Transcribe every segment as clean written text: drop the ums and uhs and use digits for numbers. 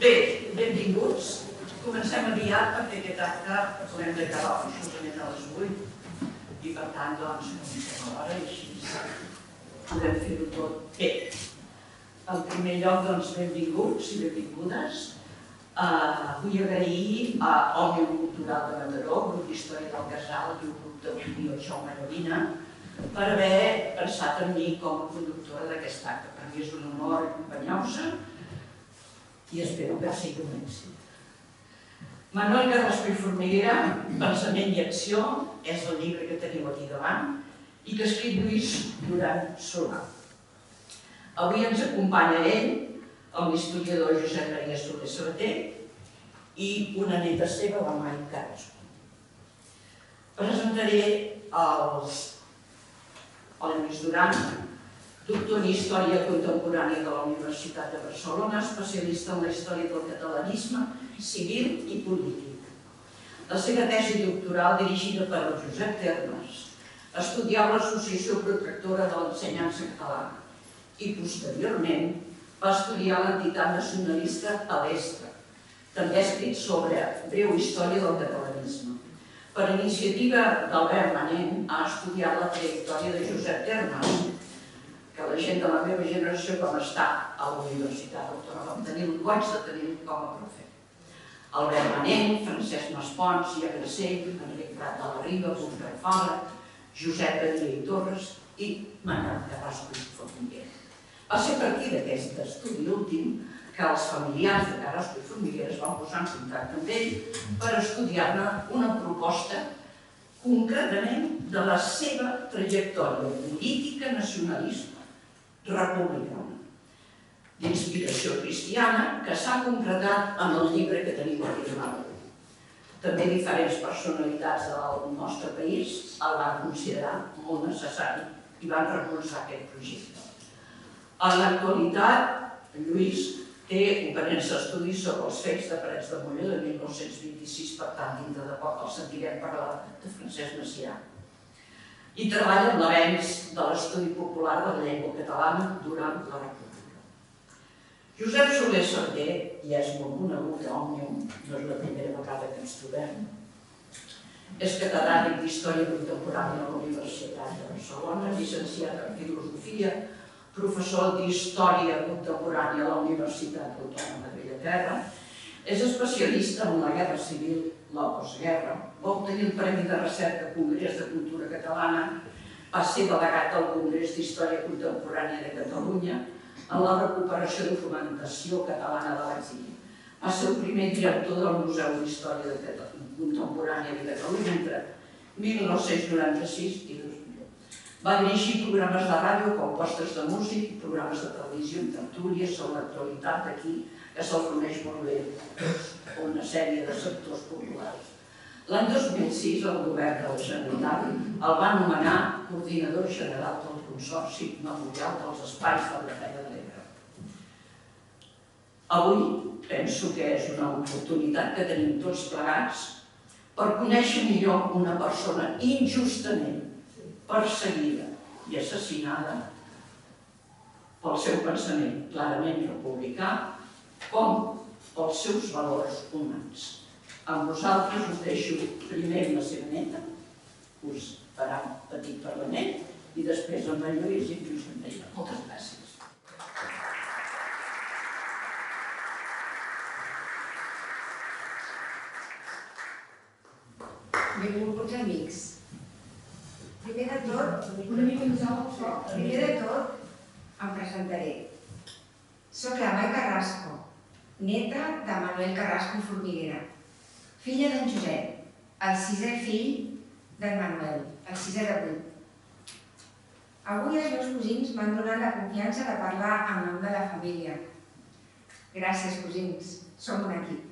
Bé, benvinguts. Comencem aviat perquè aquest acte l'hem d'acabar absolutament a les 8 i per tant, doncs, comencem a l'hora i així podem fer-ho tot bé. En primer lloc, doncs, benvinguts i benvingudes. Vull agrair a Òmnium Cultural de Mataró, grup d'Història del Casal i el grup d'Audició Jaume Gavina, per haver pensat en mi com a conductora d'aquest acte. Per mi és un honor acompanyar-vos i espero que sigui un èxit. Manuel Carrasco i Formiguera, Pensament i Acció, és el llibre que teniu aquí davant i que ha escrit Lluís Duran Solà. Avui ens acompanya ell, l'historiador Josep Maria Soler Sabater, i una neta seva, la Mai Carrasco. Presentaré el Lluís Duran, doctor en Història Contemporània de la Universitat de Barcelona, especialista en la història del catalanisme civil i polític. La seva tesi doctoral, dirigida per Josep Termes, estudiava l'Associació Protectora de l'Ensenyança Catalana i, posteriorment, va estudiar l'entitat nacionalista Palestra. També ha escrit sobre breu història del catalanisme. Per iniciativa d'Albert Manent, ha estudiat la trajectòria de Josep Termes, que la gent de la meva generació, com està a la Universitat Autònoma, goig de tenir com a profe. Albert Manent, Francesc Maspons, Llagrecell, Enric Prat de la Riba, Pujol Fala, Josep Badia i Torres i Manuel Carrasco i Formiguera. Va ser a partir d'aquest estudi últim que els familiars de Carrasco i Formiguera es van posar en contacte amb ell per estudiar-ne una proposta concretament de la seva trajectòria política nacionalista republicana, d'inspiració cristiana, que s'ha concretat en el llibre que tenim aquí davant. També diferents personalitats del nostre país el van considerar molt necessari i van recolzar aquest projecte. En l'actualitat, Lluís té operants estudis sobre els fets de Parets de Molló de 1926, per tant, dintre de poc el sentirem parlar de Francesc Macià. I treballa en l'avenç de l'estudi popular de la llengua catalana durant la República. Josep Soler Sabater, ja és molt conegut a Òmnium, no és la primera vegada que ens trobem, és catedràtic d'Història Contemporània a la Universitat de Barcelona, llicenciat en Filosofia, professor d'Història Contemporània a la Universitat Autònoma de Bellaterra, és especialista en la Guerra Civil, la postguerra, va obtenir el Premi de Recerca al Congrés de Cultura Catalana, va ser delegat al Congrés d'Història Contemporània de Catalunya en la recuperació i documentació catalana de l'exili. Va ser el primer director del Museu d'Història Contemporània de Catalunya entre 1996 i 2000. Va dirigir programes de ràdio com Postres de Músic i programes de televisió en tertúlies sobre l'actualitat d'aquí, que se'l coneix molt bé, una sèrie de sectors populars. L'any 2006, el govern de la Generalitat el va nomenar coordinador general del Consorci Memorial dels Espais de la Fera de l'Ebre. Avui penso que és una oportunitat que tenim tots plegats per conèixer millor una persona injustament perseguida i assassinada pel seu pensament clarament republicà com pels seus valors humans. Amb vosaltres us deixo primer la seva neta, us farà un petit parlament, i després amb en Lluís i en Josep Maria. Moltes gràcies. Benvolguts amics. Primer de tot, em presentaré. Soc la Mai Carrasco, neta de Manuel Carrasco i Formiguera, filla d'en Josep, el sisè fill d'en Manuel, el sisè de 8. Avui els meus cosins m'han donat la confiança de parlar en nom de la família. Gràcies, cosins, som un equip.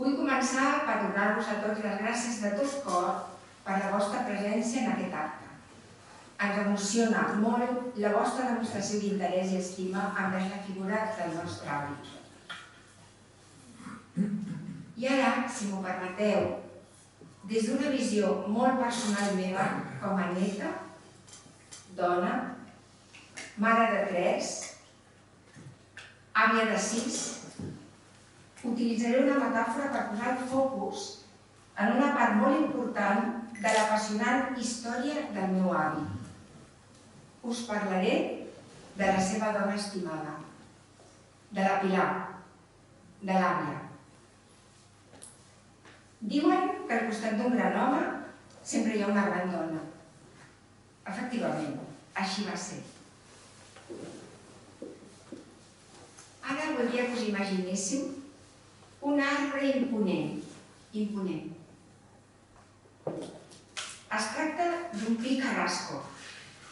Vull començar per donar-vos a tots les gràcies de tot cor per la vostra presència en aquest acte. Ens emociona molt la vostra demostració d'interès i estima envers la figura del nostre avi. I ara, si m'ho permeteu, des d'una visió molt personal meva com a neta, dona, mare de 3, àvia de 6, utilitzaré una metàfora per posar el focus en una part molt important de l'apassionant història del meu avi. Us parlaré de la seva dona estimada, de la Pilar, de l'àvia. Diuen que al costat d'un gran home sempre hi ha una gran dona. Efectivament, així va ser. Ara voldria que us imaginéssiu un arbre imponent. Es tracta d'un pi carrasco.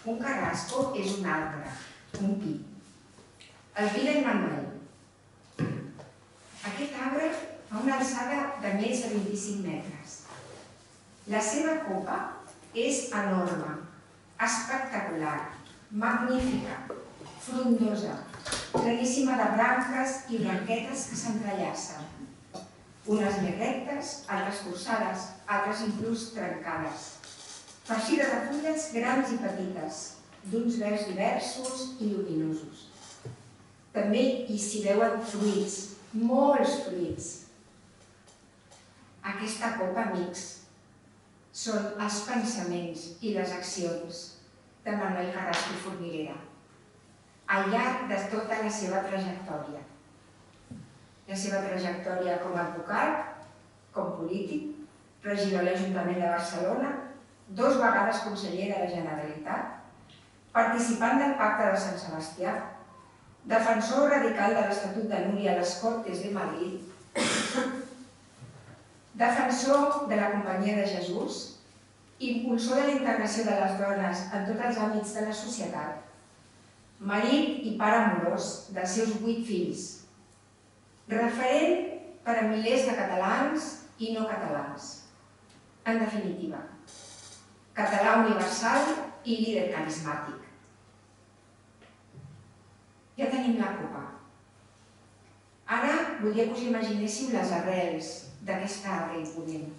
Un carrasco és un arbre, un pi. El pi d'en Manuel. Aquest arbre fa una alçada de més de 25 metres. La seva copa és enorme, espectacular, magnífica, frondosa, pleníssima de branques i branquetes que s'entrellacen. Unes més rectes, altres forçades, altres inclús trencades. Farcides de fulles grans i petites, d'uns verds diversos i lluminosos. També hi s'hi veuen fruits, molts fruits. Aquesta copa, amics, són els pensaments i les accions de Manuel Carrasco i Formiguera al llarg de tota la seva trajectòria. La seva trajectòria com a advocat, com polític, regidor de l'Ajuntament de Barcelona, 2 vegades conseller de la Generalitat, participant del Pacte de Sant Sebastià, defensor radical de l'Estatut de Núria a les Cortes de Madrid, defensor de la Companyia de Jesús, impulsor de la integració de les dones en tots els àmbits de la societat, marit i pare amorós dels seus 8 fills, referent per a milers de catalans i no catalans. En definitiva, català universal i líder carismàtic. Ja tenim la copa. Ara voldria que us imaginéssiu les arrels d'aquesta arbre imponent.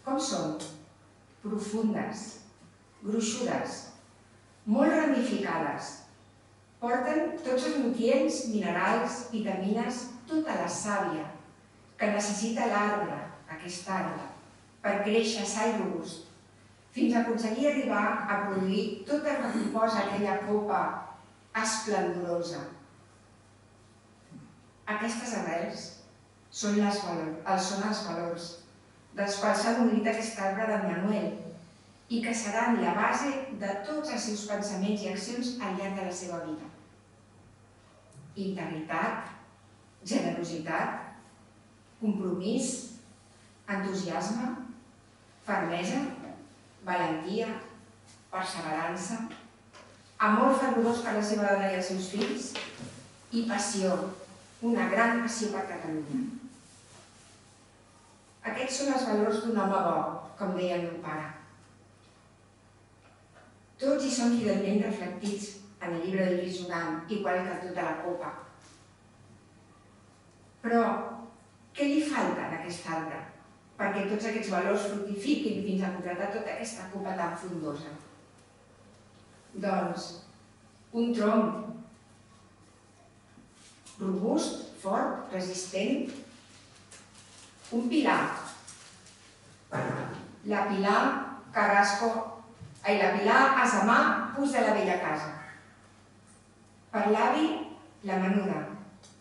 Com són? Profundes, gruixudes, molt ramificades. Porten tots els nutrients, minerals, vitamines, tota la sàvia que necessita l'arbre, aquest arbre, per créixer sa i robust, fins a aconseguir arribar a produir tot el que composa aquella copa esplendorosa. Aquestes arrels són els valors dels quals s'ha nodrit aquest arbre d'en Manuel i que seran la base de tots els seus pensaments i accions al llarg de la seva vida. Integritat, generositat, compromís, entusiasme, fermesa, valentia, perseverança, amor fervorós per la seva dona i els seus fills i passió, una gran passió per Catalunya. Aquests són els valors d'un home bo, com deia el meu pare. Tots hi són fidelment reflectits en el llibre de Lluís Duran, igual que tota la copa. Però què li falta a aquest arbre perquè tots aquests valors fructifiquin fins a concretar tota aquesta copa tan frondosa? Doncs un tronc robust, fort, resistent, un pilar. La Pilar Asamà Pus de la Vella Casa. Per l'avi, la menuda,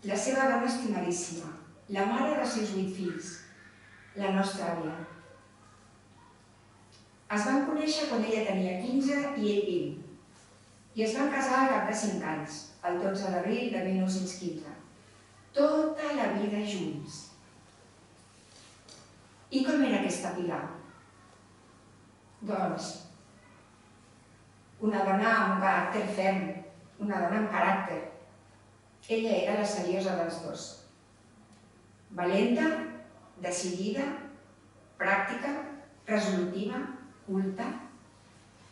la seva dona estimadíssima, la mare dels seus 8 fills, la nostra àvia. Es van conèixer quan ella tenia 15 i ell 20, i es van casar al cap de 5 anys, el 12 d'abril de 1915. Tota la vida junts. I com era aquesta Pilar? Doncs, una dona amb un caràcter ferm, una dona amb caràcter. Ella era la seriosa dels dos. Valenta, decidida, pràctica, resolutiva, culta,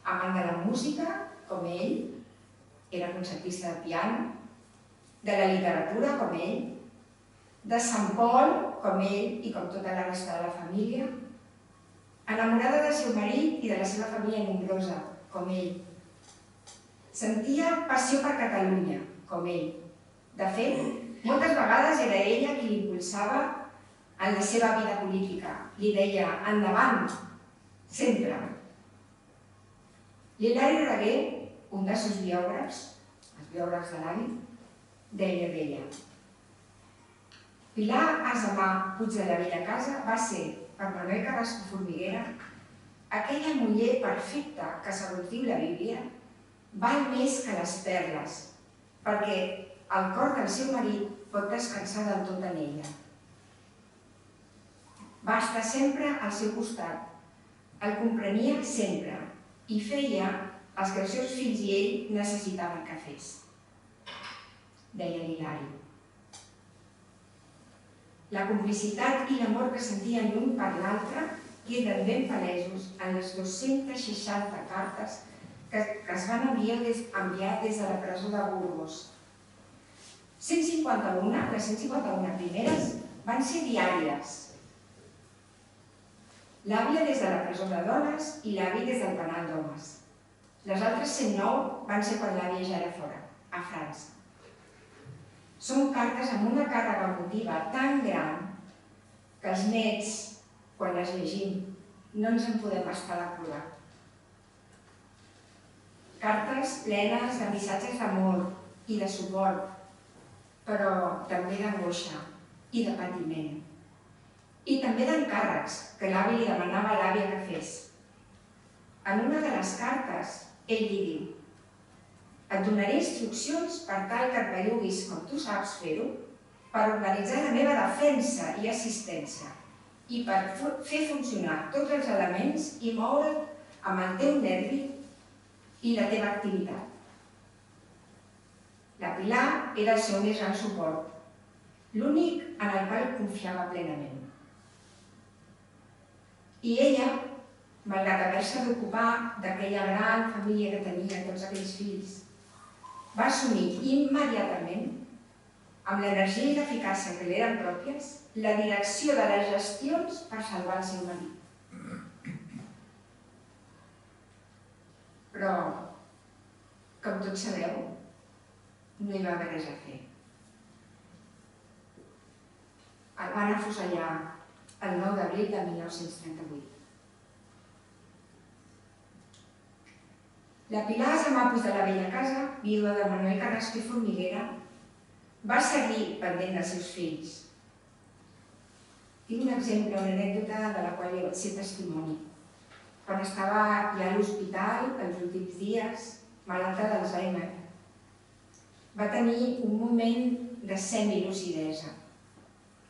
amant de la música, com ell, era concertista de piano, de la literatura, com ell, de Sant Pol, com ell i com tota la resta de la família, enamorada del seu marit i de la seva família nombrosa, com ell. Sentia passió per Catalunya, com ell. De fet, Moltes vegades era ella qui l'impulsava en la seva vida política. Li deia, endavant, sempre. L'Hilari Raguer, un dels seus biògrafs, els biògrafs de l'avi, deia d'ella: Pilar Asamà Puig de la Bellacasa va ser, per Manuel Carrasco Formiguera, aquella muller perfecta que, segons diu la Bíblia, val més que les perles, perquè el cor del seu marit pot descansar del tot en ella. Va estar sempre al seu costat, el comprenia sempre i feia els que els seus fills i ell necessitaven que fes, deia l'Hilari. La complicitat i l'amor que sentien l'un per l'altre queden ben palesos en les 260 cartes que es van enviar des de la presó de Burgos. 151, les 151 primeres, van ser diàries. L'àvia des de la presó de dones i l'avi des del penal d'homes. Les altres 109 van ser quan l'àvia ja era fora, a França. Són cartes amb una càrrega emotiva tan gran que els nets, quan les llegim, no ens en podem estar de plorar. Cartes plenes de missatges d'amor i de suport, però també d'angoixa i de patiment. I també d'encàrrecs que l'avi li demanava a l'àvia que fes. En una de les cartes, ell li diu: et donaré instruccions per tal que et belluguis com tu saps fer-ho, per organitzar la meva defensa i assistència i per fer funcionar tots els elements i moure't amb el teu nervi i la teva activitat. La Pilar era el seu més gran suport, l'únic en el qual confiava plenament. I ella, malgrat haver-se d'ocupar d'aquella gran família que tenia, tots aquells fills, va assumir immediatament, amb l'energia i l'eficàcia que li eren pròpies, la direcció de les gestions per salvar el seu marit. Però, com tots sabeu, no hi va haver res a fer. El van afusellar el 9 d'abril de 1938. La Pilar Asamà Puig de la Bellacasa, vídua de Manuel Carrasco i Formiguera, va seguir pendent dels seus fills. Tinc un exemple, una anècdota de la qual jo vaig ser testimoni. Quan estava ja a l'hospital, els últims dies, malalta d'Alzheimer, va tenir un moment de semilucidesa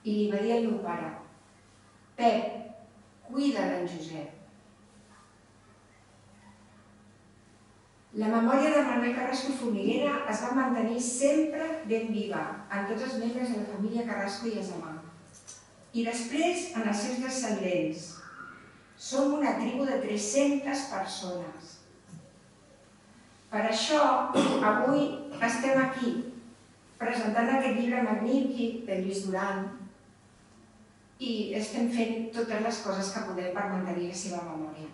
i li va dir al meu pare: Pep, cuida d'en Josep. La memòria de Manuel Carrasco i Formiguera es va mantenir sempre ben viva en tots els membres de la família Carrasco i Asamà. I després en els seus descendents. Som una tribu de 300 persones. Per això, avui estem aquí, presentant aquest llibre magnífic de Lluís Duran i estem fent totes les coses que podem per mantenir la seva memòria.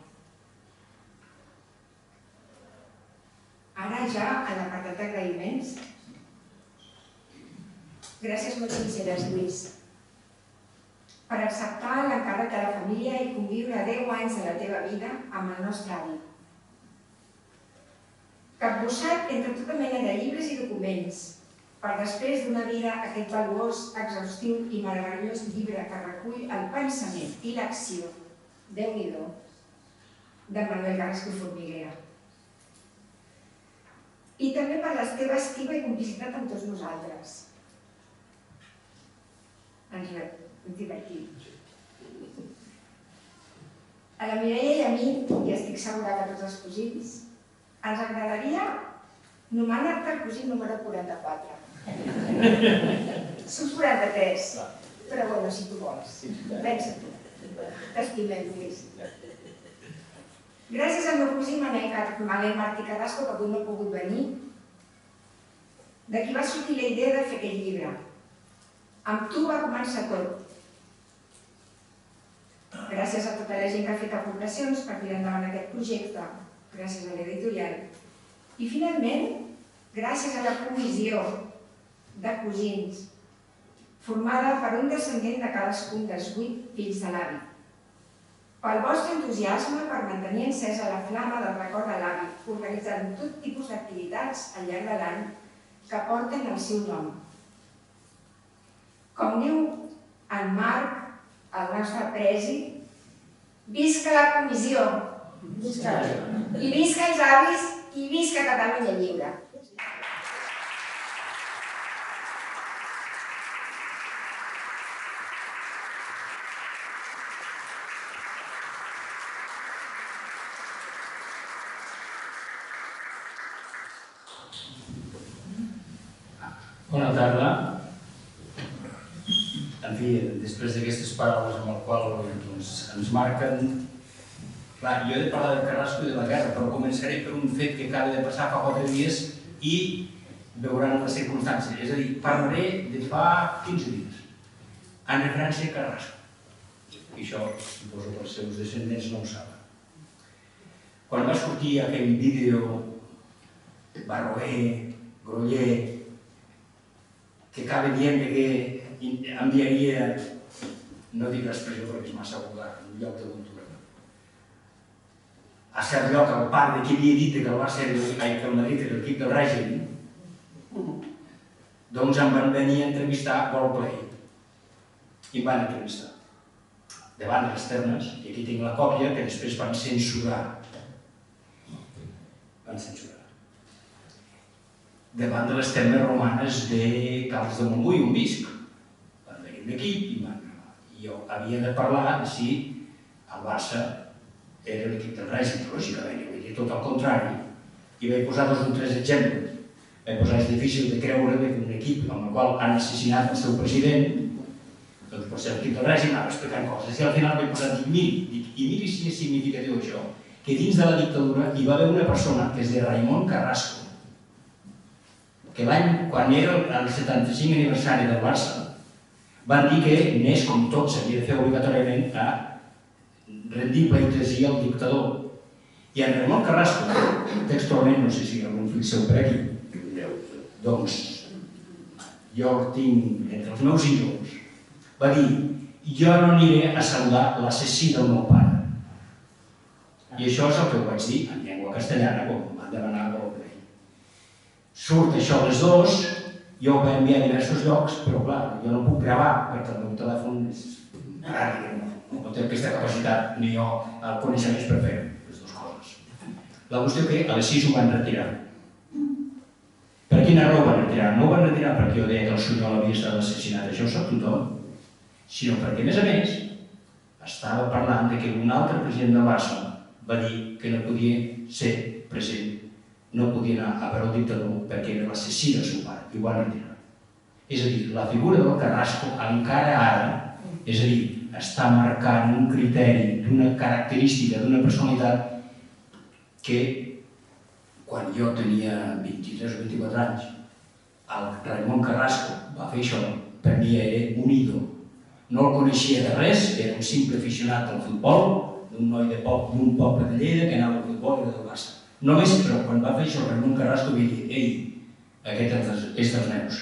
Ara ja, a l'apartat d'agraïments. Gràcies molt sinceres, Lluís, per acceptar l'encàrrec de la família i conviure 10 anys de la teva vida amb el nostre avi. Capbussat entre tota mena de llibres i documents, per després d'una vida aquest valuós, exhaustiu i meravellós llibre que recull el pensament i l'acció, Déu-n'hi-do, de Manuel Carrasco i Formiguera. I també per la teva estima i complicitat amb tots nosaltres. Ens divertim. A la Mireia i a mi, i estic segura que a tots els cosins, ens agradaria nomenar-te el cosí número 44. Som 43, però bueno, si tu vols. Pensa-t'ho. T'estimem, Lluís. Gràcies al meu cosí Manel Martí Carrasco, que avui no ha pogut venir, d'aquí va sortir la idea de fer aquest llibre. Amb tu va començar tot. Gràcies a tota la gent que ha fet aportacions per tirar endavant aquest projecte, gràcies a l'editorial. I finalment, gràcies a la comissió de cosins formada per un descendent de cadascun dels 8 fills de l'avi. Pel vostre entusiasme per mantenir encesa la flama del record de l'avi, organitzant tot tipus d'activitats al llarg de l'any que porten el seu nom. Com diu en Marc, el nostre presi, visca la comissió, i visca els avis, i visca Catalunya lliure. Bona tarda. En fi, després d'aquestes paraules amb les quals ens marquen... Clar, jo he de parlar de Carrasco i de la guerra, però començaré per un fet que acaba de passar fa 4 dies i veuran les circumstàncies. És a dir, parlaré de fa 15 dies, en referència a Carrasco. I això, suposo que els seus descendents no ho saben. Quan va sortir aquell vídeo Barroer, Groller, que acaba dient que enviaria, no dic l'expressió perquè és massa vulgar, un lloc de cultura, a cert lloc al parc de qui havia dit que el Barça que el Madrid era l'equip del règim, doncs em van venir a entrevistar a Wallplay. I em van entrevistar. Davant de les termes, i aquí tinc la còpia, que després van censurar. Davant de les termes romanes de Caldes de Montbui, on visc. Van venir un equip i jo havia de parlar de si el Barça era l'equip del règim, lògicament, jo vaig dir tot el contrari. I vaig posar 2 o 3 exemples. Vaig posar, és difícil de creure que un equip amb el qual han assassinat el seu president, doncs per ser l'equip del règim anava explicant coses. I al final vaig posar, i miri si és significatiu això, que dins de la dictadura hi va haver una persona que es deia Raimon Carrasco, que l'any, quan era el 75 aniversari del Barça, van dir que n'és, com tot, s'havia de fer obligatòriament a rendir pleitesia al dictador. I en Ramon Carrasco, textualment, no sé si hi ha algun fill seu per aquí, doncs jo el tinc entre els meus ídols, va dir: jo no aniré a saludar l'assassí del meu pare. I això és el que ho vaig dir en llengua castellana, com em van demanar a Wallplay. Surt això les 2, jo ho vaig enviar a diversos llocs, però clar, jo no puc gravar perquè el meu telèfon és ràdio, no té aquesta capacitat ni jo el coneixements per fer les 2 coses. La qüestió que a les 6 ho van retirar. Per quina raó ho van retirar? No ho van retirar perquè jo deia que el Sunyol havia estat assassinat, això ho sap tothom, sinó perquè, a més, estava parlant que un altre president del Barça va dir que no podia ser present, no podia anar a veure el dictador perquè era l'assassí del seu pare, i ho van retirar. És a dir, la figura del Carrasco encara ara, és a dir, està marcant un criteri d'una característica, d'una personalitat que quan jo tenia 23 o 24 anys, el Raimon Carrasco va fer això, per mi era un ídol. No el coneixia de res, era un simple aficionat al futbol, d'un noi d'un poble de Lleida que anava al futbol i era del Barça. Només, però quan va fer això el Raimon Carrasco va dir: ei, aquest és dels meus.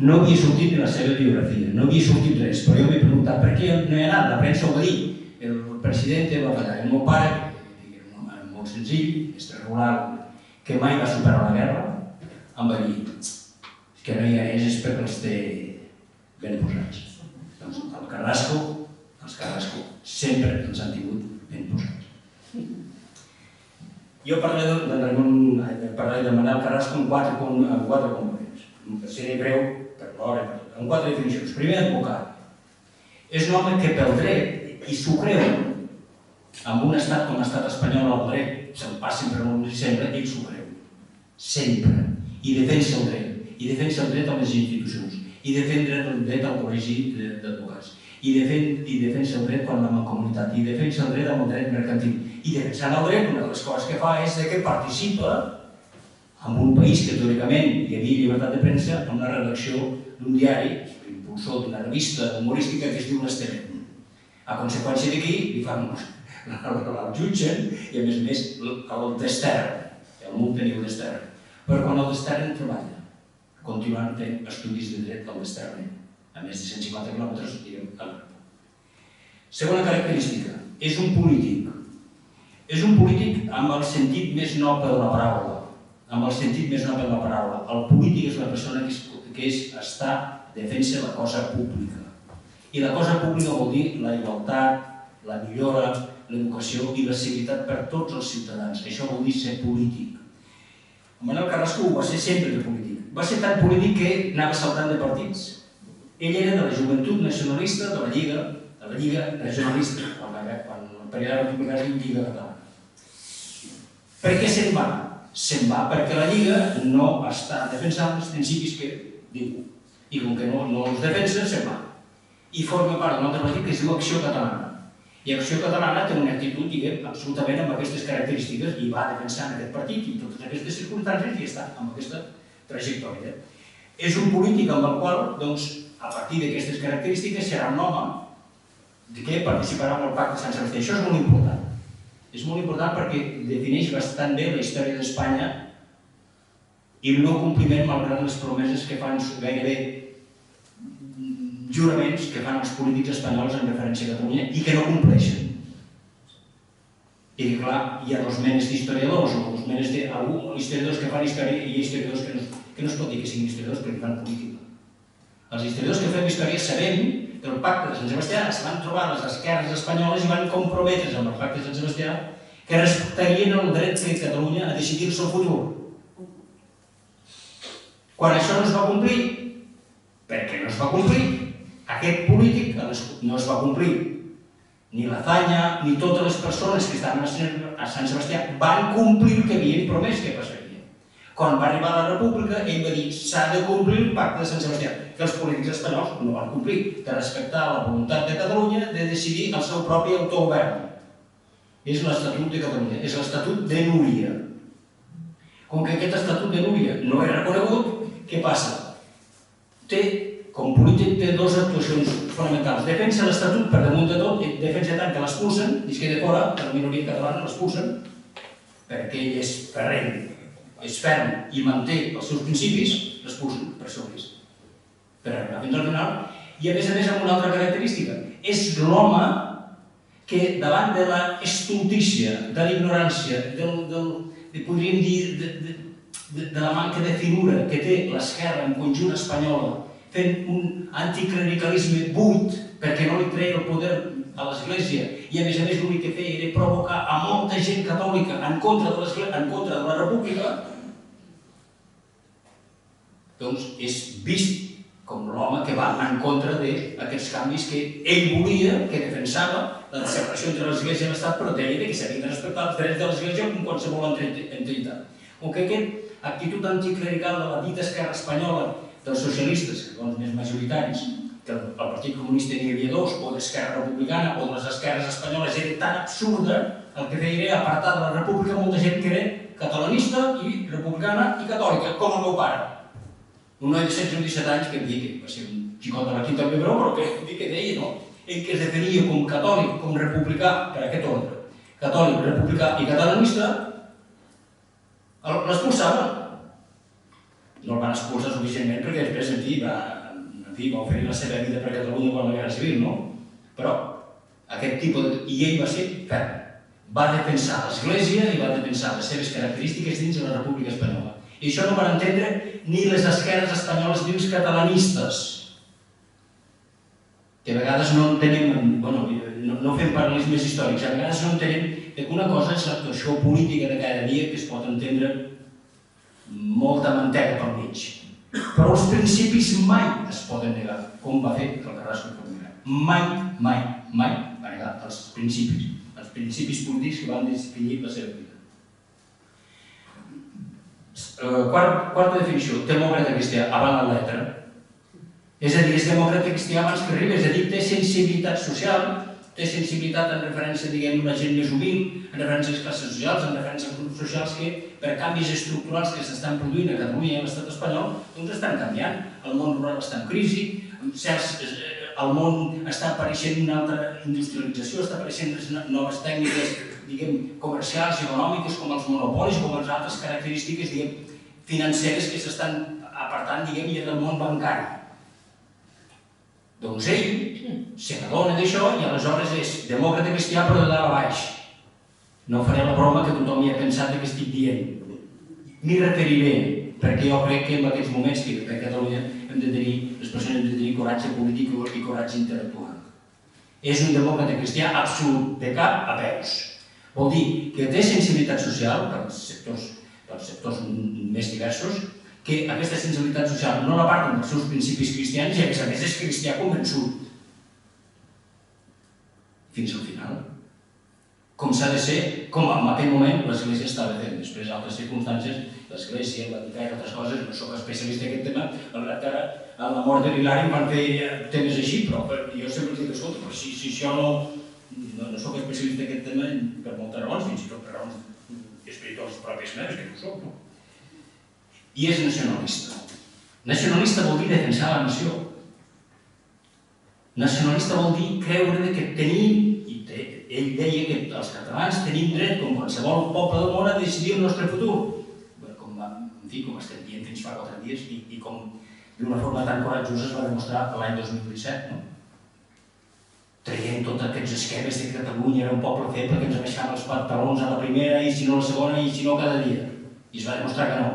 No havia sortit ni la seva biografia, no havia sortit res, però jo m'he preguntat per què no hi ha anat, la premsa ho va dir. El president va fallar, el meu pare, que era un home molt senzill, extrarural, que mai va superar la guerra, em va dir que no hi anés és perquè els té ben posats. Doncs el Carrasco, els Carrasco, sempre els han tingut ben posats. Jo parlaré de Manel Carrasco en 4 components. Seré breu per l'hora, en 4 definicions. Primer, advocat. És un home que pel dret, i s'ho creu, en un estat com l'estat espanyol, el dret se'l passi per on li sembla, ell s'ho creu. Sempre. I defensa el dret. I defensa el dret a les institucions. I defensa el dret al col·legi d'advocats. I defensa el dret quan va en comunitat. I defensa el dret amb el dret mercantil. I defensant el dret, una de les coses que fa és que participa en un país que teòricament hi havia llibertat de premsa, en una redacció d'un diari, l'impulsor d'una revista humorística que es diu l'Esteret. A conseqüència d'aquí, el jutgen i, a més, el destern, el multen i el destern. Però quan el destern treballa, continuant fent estudis de dret al destern, a més de 150 quilòmetres, diguem, a l'Europa. Segona característica, és un polític. És un polític amb el sentit més noble de la paraula. Amb el sentit més noble de la paraula. El polític és la persona que defensa la cosa pública. I la cosa pública vol dir la igualtat, la millora, l'educació i la seguretat per tots els ciutadans. Això vol dir ser polític. Manuel Carrasco ho va ser sempre de polític. Va ser tan polític que anava saltant de partits. Ell era de la Joventut Nacionalista, de la Lliga Regionalista, quan el període republicà es diu Lliga Catalana. Per què se'n va? Se'n va perquè la Lliga no està defensant els principis que diu. I com que no els defensa, se'n va. I forma part d'un altre partit que es diu Acció Catalana. I Acció Catalana té una actitud, diguem, absolutament amb aquestes característiques i va defensant aquest partit i totes aquestes circumstàncies i està amb aquesta trajectòria. És un polític amb el qual, doncs, a partir d'aquestes característiques, serà un home que participarà en el Pacte de Sant Sebastià. Això és molt important. És molt important perquè defineix bastant bé la història d'Espanya i el no compliment malgrat les promeses que fan gairebé juraments que fan els polítics espanyols en referència a Catalunya i que no compleixen. I que, clar, hi ha dos menes d'historiadors o dos menes d'historiadors que fan història i hi ha historiadors que no es pot dir que siguin historiadors perquè fan política. Els historiadors que fem història sabem que el Pacte de Sant Sebastià es van trobar les esquerres espanyoles i van comprometre's amb el Pacte de Sant Sebastià que respectarien el dret de Catalunya a decidir el seu futur. Quan això no es va complir, perquè no es va complir, aquest polític no es va complir. Ni l'Azanya ni totes les persones que estaven a Sant Sebastià van complir el que havien promès que passaria. Quan va arribar a la República, ell va dir s'ha de complir el Pacte de Sant Sebastià, que els polítics espanyols no van complir, de respectar la voluntat de Catalunya de decidir el seu propi autogovern. És l'Estatut de Catalunya, és l'Estatut de Núria. Com que aquest Estatut de Núria no és reconegut, què passa? Com polític té dues actuacions fonamentals. Defensa l'Estatut per damunt de tot, defensa tant que l'expulsen, i es queda fora, que la minoria catalana l'expulsen, perquè ell és ferreny, és ferm i manté els seus principis, l'expulsen per seu risc. Per arribar fins al final, i a més amb una altra característica. És l'home que davant de la estultícia, de la ignorància, podríem dir, de la manca de finura que té l'esquerra en conjunt espanyola, fent un anticlericalisme buit perquè no li treia el poder a l'Església i a més l'únic que feia era provocar a molta gent catòlica en contra de la República, doncs és vist com l'home que va en contra d'aquests canvis que ell volia, que defensava la separació entre l'Església i l'Estat, però deia que s'havien de respectar els drets de l'Església com qualsevol entitat. O que aquesta actitud anticlerical de la dita esquerra espanyola dels socialistes, que són els més majoritaris, que el Partit Comunista n'hi havia dos, o d'Esquerra Republicana o de les esquerres espanyoles, era tan absurda, el que feia era apartar de la República molta gent que era catalanista i republicana i catòlica, com el meu pare. Un noi de 16 o 17 anys que em dic que va ser un xicot de la Quinta del Pebró, però que deia, no? Ell que es definia com catòlic, com republicà, per aquest ordre, catòlic, republicà i catalanista, l'expulsaven. No el van expulsar suficientment perquè després va oferir la seva vida per Catalunya quan la Guerra Civil, no? Però aquest tipus i ell va ser ferm. Va defensar l'Església i va defensar les seves característiques dins de la República Espanyola. I això no van entendre ni les esquerres espanyoles ni els catalanistes, que a vegades no entenem, no fem paral·lelismes històrics, a vegades no entenem que una cosa és l'actuació política de cada dia que es pot entendre molta mantega pel mig. Però els principis mai es poden negar, com va fer el Carrasco per negar. Mai va negar els principis polítics que van definir la seva vida. Quarta definició, demòcrata cristià, avant la letra. És a dir, és demòcrata cristià abans que arribi, és a dir, té sensibilitat social, té sensibilitat en referència, diguem, a la gent més humil, en referència a les classes socials, en referència als grups socials que, per canvis estructurals que s'estan produint a Catalunya i a l'estat espanyol, doncs estan canviant. El món rural està en crisi, el món està apareixent una altra industrialització, està apareixent noves tècniques, diguem, comercials i econòmiques, com els monopolis, com les altres característiques, diguem, financeres que s'estan apartant, diguem, i en el món bancari. Doncs ell se n'adona d'això i aleshores és demòcrata cristià però de dalt a baix. No faré la broma que tothom hi ha pensat que estic dient. M'hi referiré, perquè jo crec que en aquests moments que a Catalunya les persones hem de tenir coratge polític i coratge intel·lectual. És un demòcrata cristià absolut, de cap a peus. Vol dir que té sensibilitat social pels sectors més diversos, que aquesta sensibilitat social no la parten dels seus principis cristians i a més és cristià convençut. Fins al final. Com s'ha de ser, com en aquell moment l'Església estava fent. Després, altres circumstàncies, l'Església, el Vaticà i altres coses, no soc especialista en aquest tema, malgrat que ara, a la mort de l'Hilari em van fer temes així, però jo sempre els dic, escolta, però si això no soc especialista en aquest tema per moltes raons, fins i tot per raons espirituals pròpies meves, que no soc, no? I és nacionalista. Nacionalista vol dir defensar la nació. Nacionalista vol dir creure que tenim, i ell deia que els catalans tenim dret, com qualsevol poble del món, a decidir el nostre futur. Com estem dient fins fa 4 dies i com d'una forma tan coratjosa es va demostrar l'any 2017, no? Traient tots aquests esquemes de que Catalunya era un poble feble que ens abaixava els pantalons a la primera i si no a la segona i si no cada dia. I es va demostrar que no.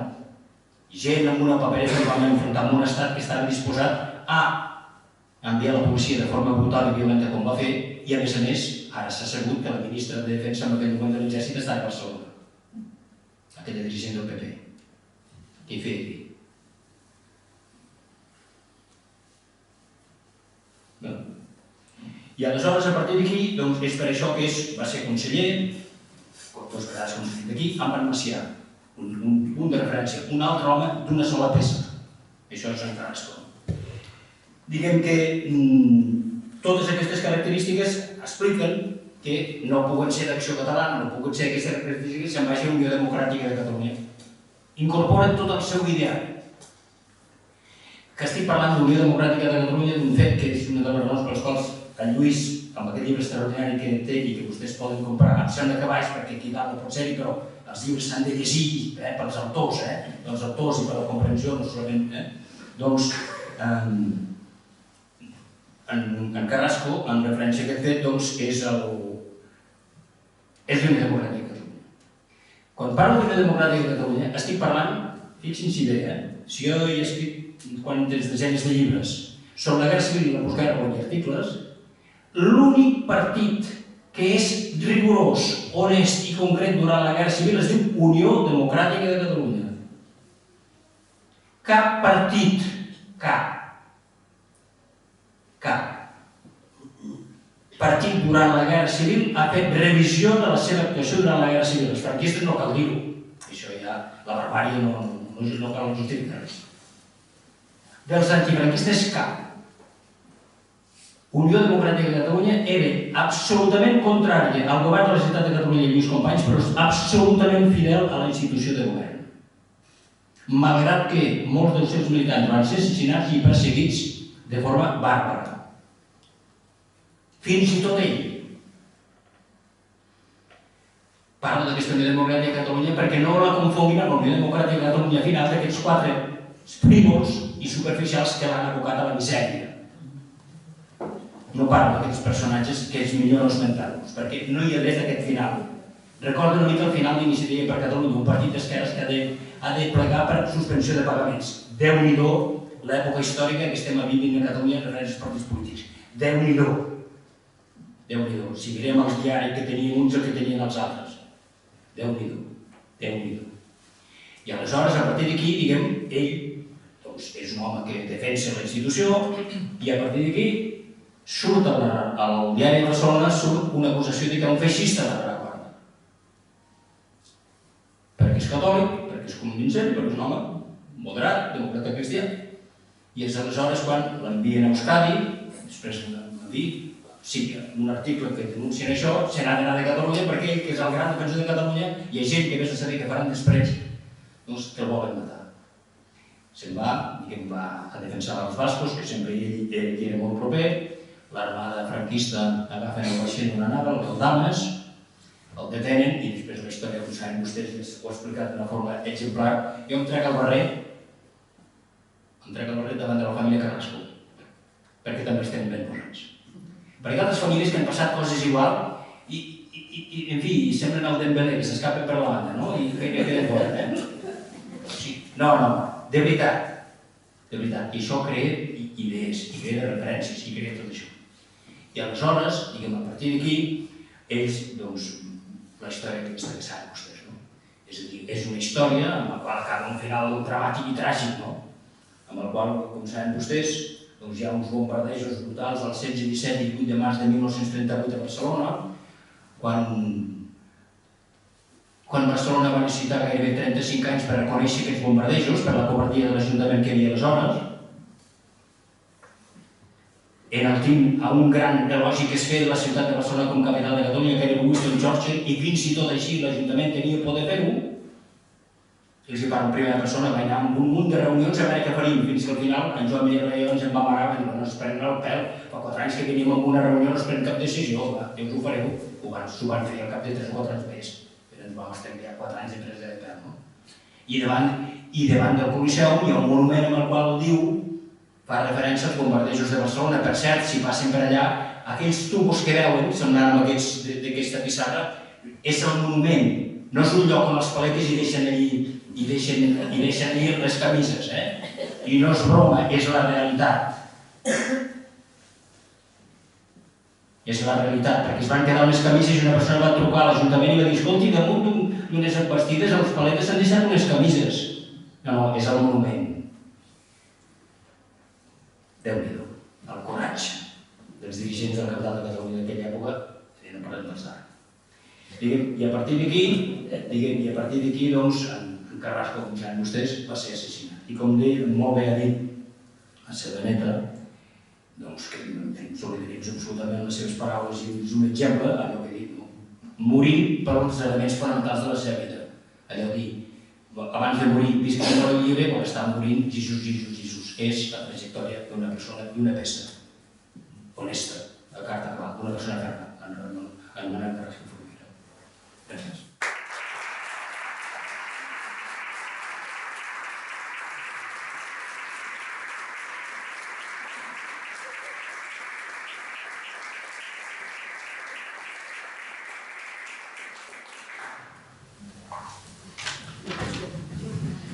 Gent amb una papereta que vam enfrontar amb un estat que estava disposat a enviar la policia de forma brutal i violenta com va fer i a més, ara s'ha sabut que la ministra de Defensa en aquell moment de l'exèrcit estava a Barcelona. Aquella dirigent del PP. Què hi feia aquí? I aleshores, a partir d'aquí, és per això que va ser conseller, 2 vegades conseller d'aquí, en Van Macià, un punt de referència, un altre home d'una sola peça. Això és en Carrasco. Diguem que totes aquestes característiques expliquen que no puguen ser d'Acció Catalana, no puguen ser aquestes característiques que se'n vagi a Unió Democràtica de Catalunya. Incorporen tot el seu ideari. Que estic parlant d'Unió Democràtica de Catalunya d'un fet que és una de les raons per les quals en Lluís, amb aquest llibre extraordinari que té i que vostès poden comprar, em sembla que baix perquè aquí dalt no pot ser-hi, però els llibres s'han de llegir pels autors i per la comprensió, no solament. Doncs, en Carrasco, en referència a aquest fet, és l'Unió Democràtica de Catalunya. Quan parlo d'Unió Democràtica de Catalunya, estic parlant, fixin-s'hi bé, si jo he escrit quantes desenes de llibres sobre la guerra civil i la postguerra o articles, l'únic partit que és rigorós, honest i concret durant la guerra civil es diu Unió Democràtica de Catalunya. Cap partit, cap partit durant la guerra civil ha fet revisió de la seva actuació durant la guerra civil. Els franquistes no cal dir-ho. Això ja, la barbària no cal justificar res. Dels antifranquistes, cap. Unió Democràtica de Catalunya era absolutament contrària al govern de la Generalitat de Catalunya i Lluís Companys, però és absolutament fidel a la institució de govern. Malgrat que molts dels seus militants van ser assassinats i perseguits de forma bàrbara. Fins i tot ell. Parlo d'aquesta Unió Democràtica de Catalunya perquè no la confonguin amb la Unió Democràtica de Catalunya final d'aquests 4 frívols i superficials que l'han abocat a la misèria. No parlo d'aquests personatges que és millor no esmentar-los, perquè no hi ha res d'aquest final. Recorda una mica el final d'Iniciativa per Catalunya, un partit d'esquerres que ha de plegar per suspensió de pagaments. Déu-n'hi-do l'època històrica que estem vivint a Catalunya en referència als partits polítics. Déu-n'hi-do. Déu-n'hi-do. Si mirem els diaris que tenien uns o que tenien els altres. Déu-n'hi-do. Déu-n'hi-do. I aleshores, a partir d'aquí, diguem, ell és un home que defensa la institució i a partir d'aquí surt al diari de Barcelona una acusació de que era un feixista de la Guarda. Perquè és catòlic, perquè és convincent, perquè és un home moderat, demòcrata cristià. I és aleshores quan l'envien a Euskadi, després m'ha dit, sí, un article que denuncien això, se n'ha d'anar de Catalunya perquè ell, que és el gran defensor de Catalunya, hi ha gent que vés a saber què faran després, doncs que el volen matar. Se'n va a defensar els bascos, que sempre ell era molt proper. L'armada franquista agafen el vaixell d'una nave, el Dames, el detenen i després la història, com saben vostès, ho ha explicat d'una forma exemplar, i em trec el barret davant de la família Carrasco. perquè també estem ben posats. Perquè hi ha altres famílies que han passat coses igual i en fi, semblen el Dembélé, que s'escapen per la banda, no? I que queden fora, Sí. No, de veritat. I això crea idees, i crea referències, i crea tot això. I aleshores, diguem, a partir d'aquí, ells, doncs, la història aquesta que saben vostès, no? És a dir, és una història amb la qual acaba un final dramàtic i tràgic, no? Amb el qual, com saben vostès, doncs hi ha uns bombardejos brutals del 16, 17 i 18 de març de 1938 a Barcelona, quan Barcelona va necessitar gairebé 35 anys per reconèixer aquests bombardejos, per la covardia de l'Ajuntament que hi havia aleshores, a un gran elogi que es feia de la ciutat de Barcelona com capital de Catalunya, que era Winston Churchill, i fins i tot així l'Ajuntament tenia por de fer-ho. Els hi parlo en primera persona, va anar amb un munt de reunions a veure què faríem, fins que al final en Joan Miguel Rayó ens en va amarar, va dir, no es prenen el pèl, fa 4 anys que venim amb una reunió, no es pren cap decisió, ja us ho fareu. S'ho van fer al cap de 3 o 4 anys més, però ens vam estar ja 4 anys de presa de pèl, no? I davant del Coliseu hi ha un monument amb el qual diu, fa referència als bombardejos de Barcelona. Per cert, si passen per allà, aquells tubos que veuen, semblant amb aquests d'aquesta pissarra, és el monument, no és un lloc on els paletes hi deixen allí les camises, I no és broma, és la realitat. És la realitat, perquè es van quedar unes camises i una persona va trucar a l'Ajuntament i va dir, escolti, damunt d'unes envestides els paletes s'han deixat unes camises. No, és el monument. Déu-n'hi-do, el coratge dels dirigents del capital de Catalunya d'aquella època, no parlem dels d'ara. I a partir d'aquí, doncs, en Carrasco, com saben vostès, va ser assassinat. I com molt bé ha dit la seva neta, doncs que solidaritzo absolutament les seves paraules i és un exemple, allò que he dit, morint per uns elements fonamentals de la seva vida. Allò dir, abans de morir, visca molt lliure, quan està morint, Jesús. És la trajectòria d'una persona, d'una peça honesta, a carta clara, d'una persona ferma, anomenada Carrasco i Formiguera. Gràcies.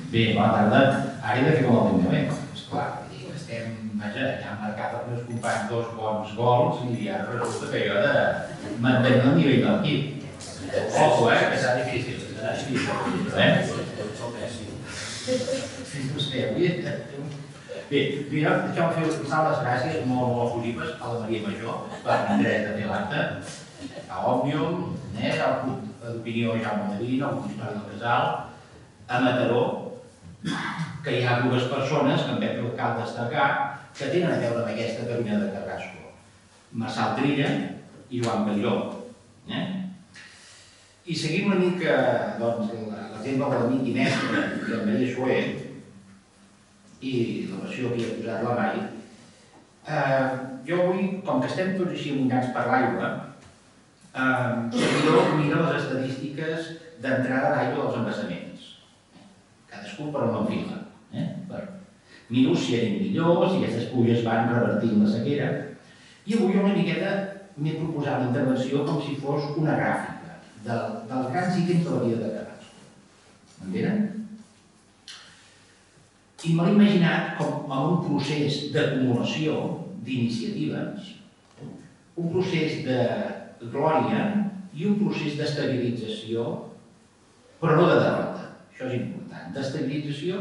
Bé, bona tarda. Ara he de fer com el Dembélé. Esclar, estem, vaja, ja han marcat els meus companys 2 bons gols i ara resulta que jo he de mantenir el nivell de l'equip. Ojo, que serà difícil. Bé, jo deixeu-me fer les gràcies molt positives a la Maria Major per l'interès de fer l'acte, a Òmnium, al punt d'opinió Jaume Medina, al punt d'història del Casal, a Mataró, que hi ha 2 persones que em veig cal destacar que tenen a veure amb aquesta cabina de Carrasco. Marçal Trilla i Joan Peiró. I seguint una mica l'exemple de l'amic i mestre de Maria Soler i la versió que hi ha posat la Mai, jo avui, com que estem tots així amunyats per l'aigua, mira les estadístiques d'entrada d'aigua dels embassaments. Cadascú per on enfila. Miro si eren millors, si aquestes pluges van revertint la sequera. I avui una miqueta m'he proposat l'intervenció com si fos una gràfica dels grans ítems de la vida de Carrasco. M'entenen? I me l'he imaginat com a un procés d'acumulació d'iniciatives, un procés de glòria i un procés d'estabilització, però no de derrota. Això és important. D'estabilització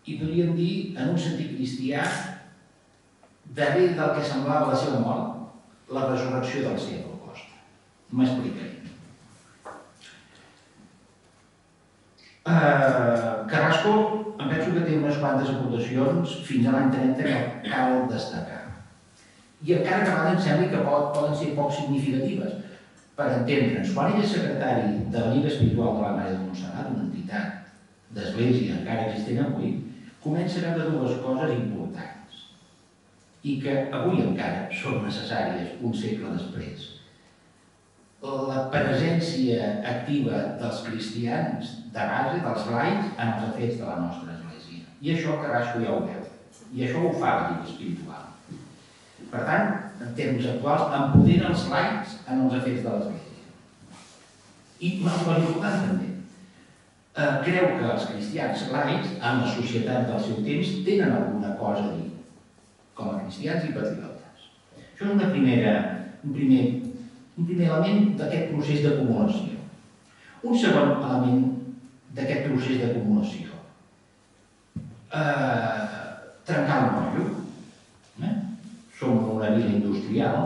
i podríem dir, en un sentit cristià, darrere del que semblava la seva mort, la resurrecció del Senyor Costa. M'explicaré. Carrasco, em penso que té unes quantes aportacions fins a l'any 30 que cal destacar. I encara que a vegades em sembla que poden ser poc significatives. Per entendre'ns, quan ell és secretari de la Lliga Espiritual de la Mare de Montserrat, una entitat d'església encara existent avui, comença a veure 2 coses importants i que avui encara són necessàries un segle després. La presència activa dels cristians de base, dels laics, en els afers de la nostra església. I això Carrasco ja ho veu. I això ho fa la lliga espiritual. Per tant, en termes actuals, empodera els laics en els afers de l'Església. I una cosa important també, creu que els cristians laics, en la societat del seu temps, tenen alguna cosa a dir, com a cristians i patriotes. Això és un primer element d'aquest procés d'acumulació. Un segon element d'aquest procés d'acumulació. Trencar el motllo. Som una vila industrial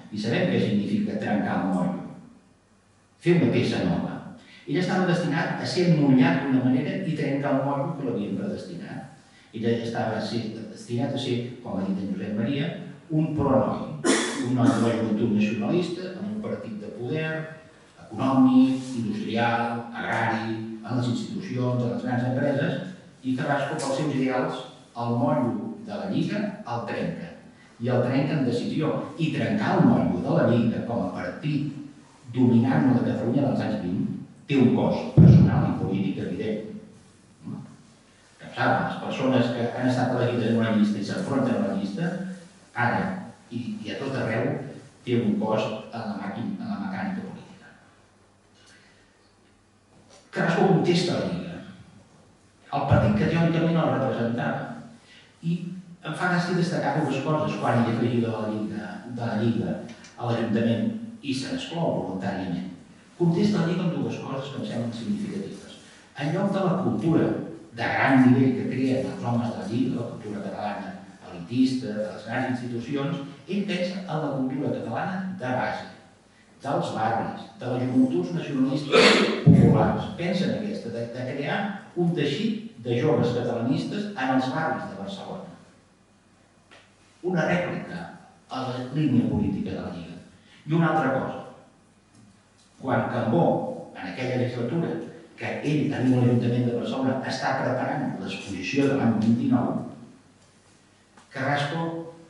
i sabem què significa trencar el motllo. Fer una peça nova. Ell estava destinat a ser emmotllat d'una manera i trencar el motllo que l'havien predestinat. Ell estava destinat a ser, com ha dit en Josep Maria, un pronoi, un noi de la joventut nacionalista, amb un partit de poder, econòmic, industrial, agrari, en les institucions, en les grans empreses, i Carrasco, pels seus ideals, el motllo de la Lliga el trenca. I el trenca en decisió. I trencar el motllo de la Lliga com a partit dominant de Catalunya dels anys 20 té un cost personal i polític evident. Que saben, les persones que han estat elegides en una llista i s'enfronten a la llista, ara i a tot arreu, té un cost en la mecànica política. Carrasco contesta la Lliga. El partit que teòricament el representava. I em fa gràcia destacar dues coses quan ell afegida de la Lliga a l'Ajuntament i se n'exclou voluntàriament. Contesta la Lliga amb dues coses que em semblen significatives. En lloc de la cultura de gran nivell que creen els homes de la Lliga, la cultura catalana elitista, de les grans institucions, ell pensa en la cultura catalana de base, dels barris, de les joventuts nacionalistes populars. Pensa en aquesta, de crear un teixit de joves catalanistes en els barris de Barcelona. Una rèplica a la línia política de la Lliga. I una altra cosa. Quan Cambó, en aquella legislatura, que ell, a l'Ajuntament de Barcelona, està preparant l'exposició de l'any 29, Carrasco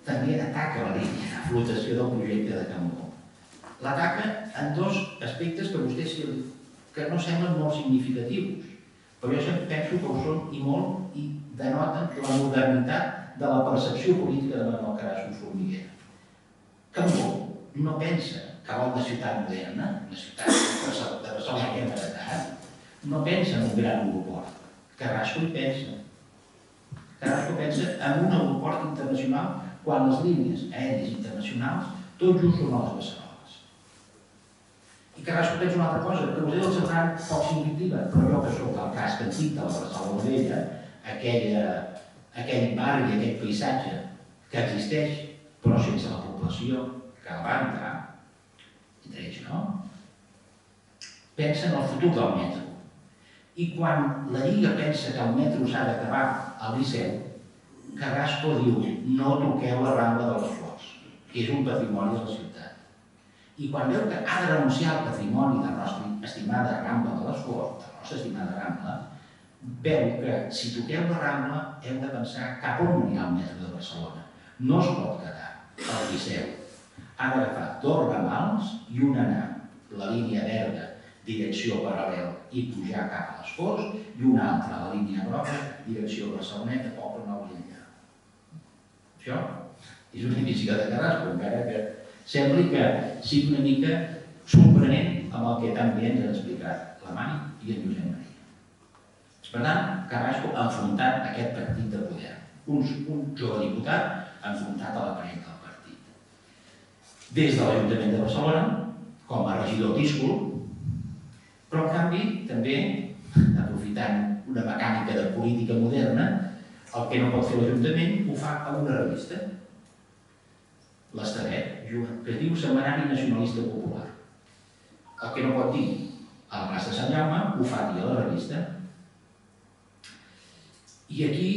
també ataca la línia de flotació del projecte de Cambó. L'ataca en dos aspectes que vostès que no semblen molt significatius, però jo penso que ho són i molt i denoten la modernitat de la percepció política de Manuel Carrasco Formiguera. Cambó no pensa que vol una ciutat moderna, una ciutat de Barcelona que hem heretat, no pensa en un gran aeroport. Carrasco hi pensa. Carrasco pensa en un aeroport internacional quan les línies aèries internacionals tot just són a les Beceroles. I Carrasco pensa una altra cosa, que vostès els semblaran poc significativa, però jo que soc del casc antic de la Barcelona Vella, aquell barri, aquell paisatge que existeix, però sense la població que el va entrar, entre ells, no? Pensa en el futur del metro. I quan la Lliga pensa que el metro s'ha d'acabar al Liceu, Carrasco diu, no toqueu la Rambla de les Flors, que és un patrimoni de la ciutat. I quan veu que ha de renunciar al patrimoni de la nostra estimada Rambla de les Flors, de la nostra estimada Rambla, veu que si toqueu la Rambla heu de pensar cap on anirà el metro de Barcelona. No es pot quedar al Liceu. Ha d'agafar dos ramals i un anar, la línia verda, direcció paral·lel i pujar cap a les Corts, i una altra, la línia groga, direcció Barceloneta, Poble Nou i enllà. Això és una visió de Carrasco, encara que sembli que sigui una mica sorprenent amb el que tan bé ens han explicat la Mani i en Josep Maria. Per tant, Carrasco ha enfrontat aquest partit de poder. Un jove diputat enfrontat a la paret del partit. Des de l'Ajuntament de Barcelona, com a regidor díscol, però en canvi també, aprofitant una mecànica de política moderna, el que no pot fer l'Ajuntament ho fa amb una revista, l'Estavet, que es diu Setmanari Nacionalista Popular. El que no pot dir a la plaça de Sant Jaume ho fa dir a la revista. I aquí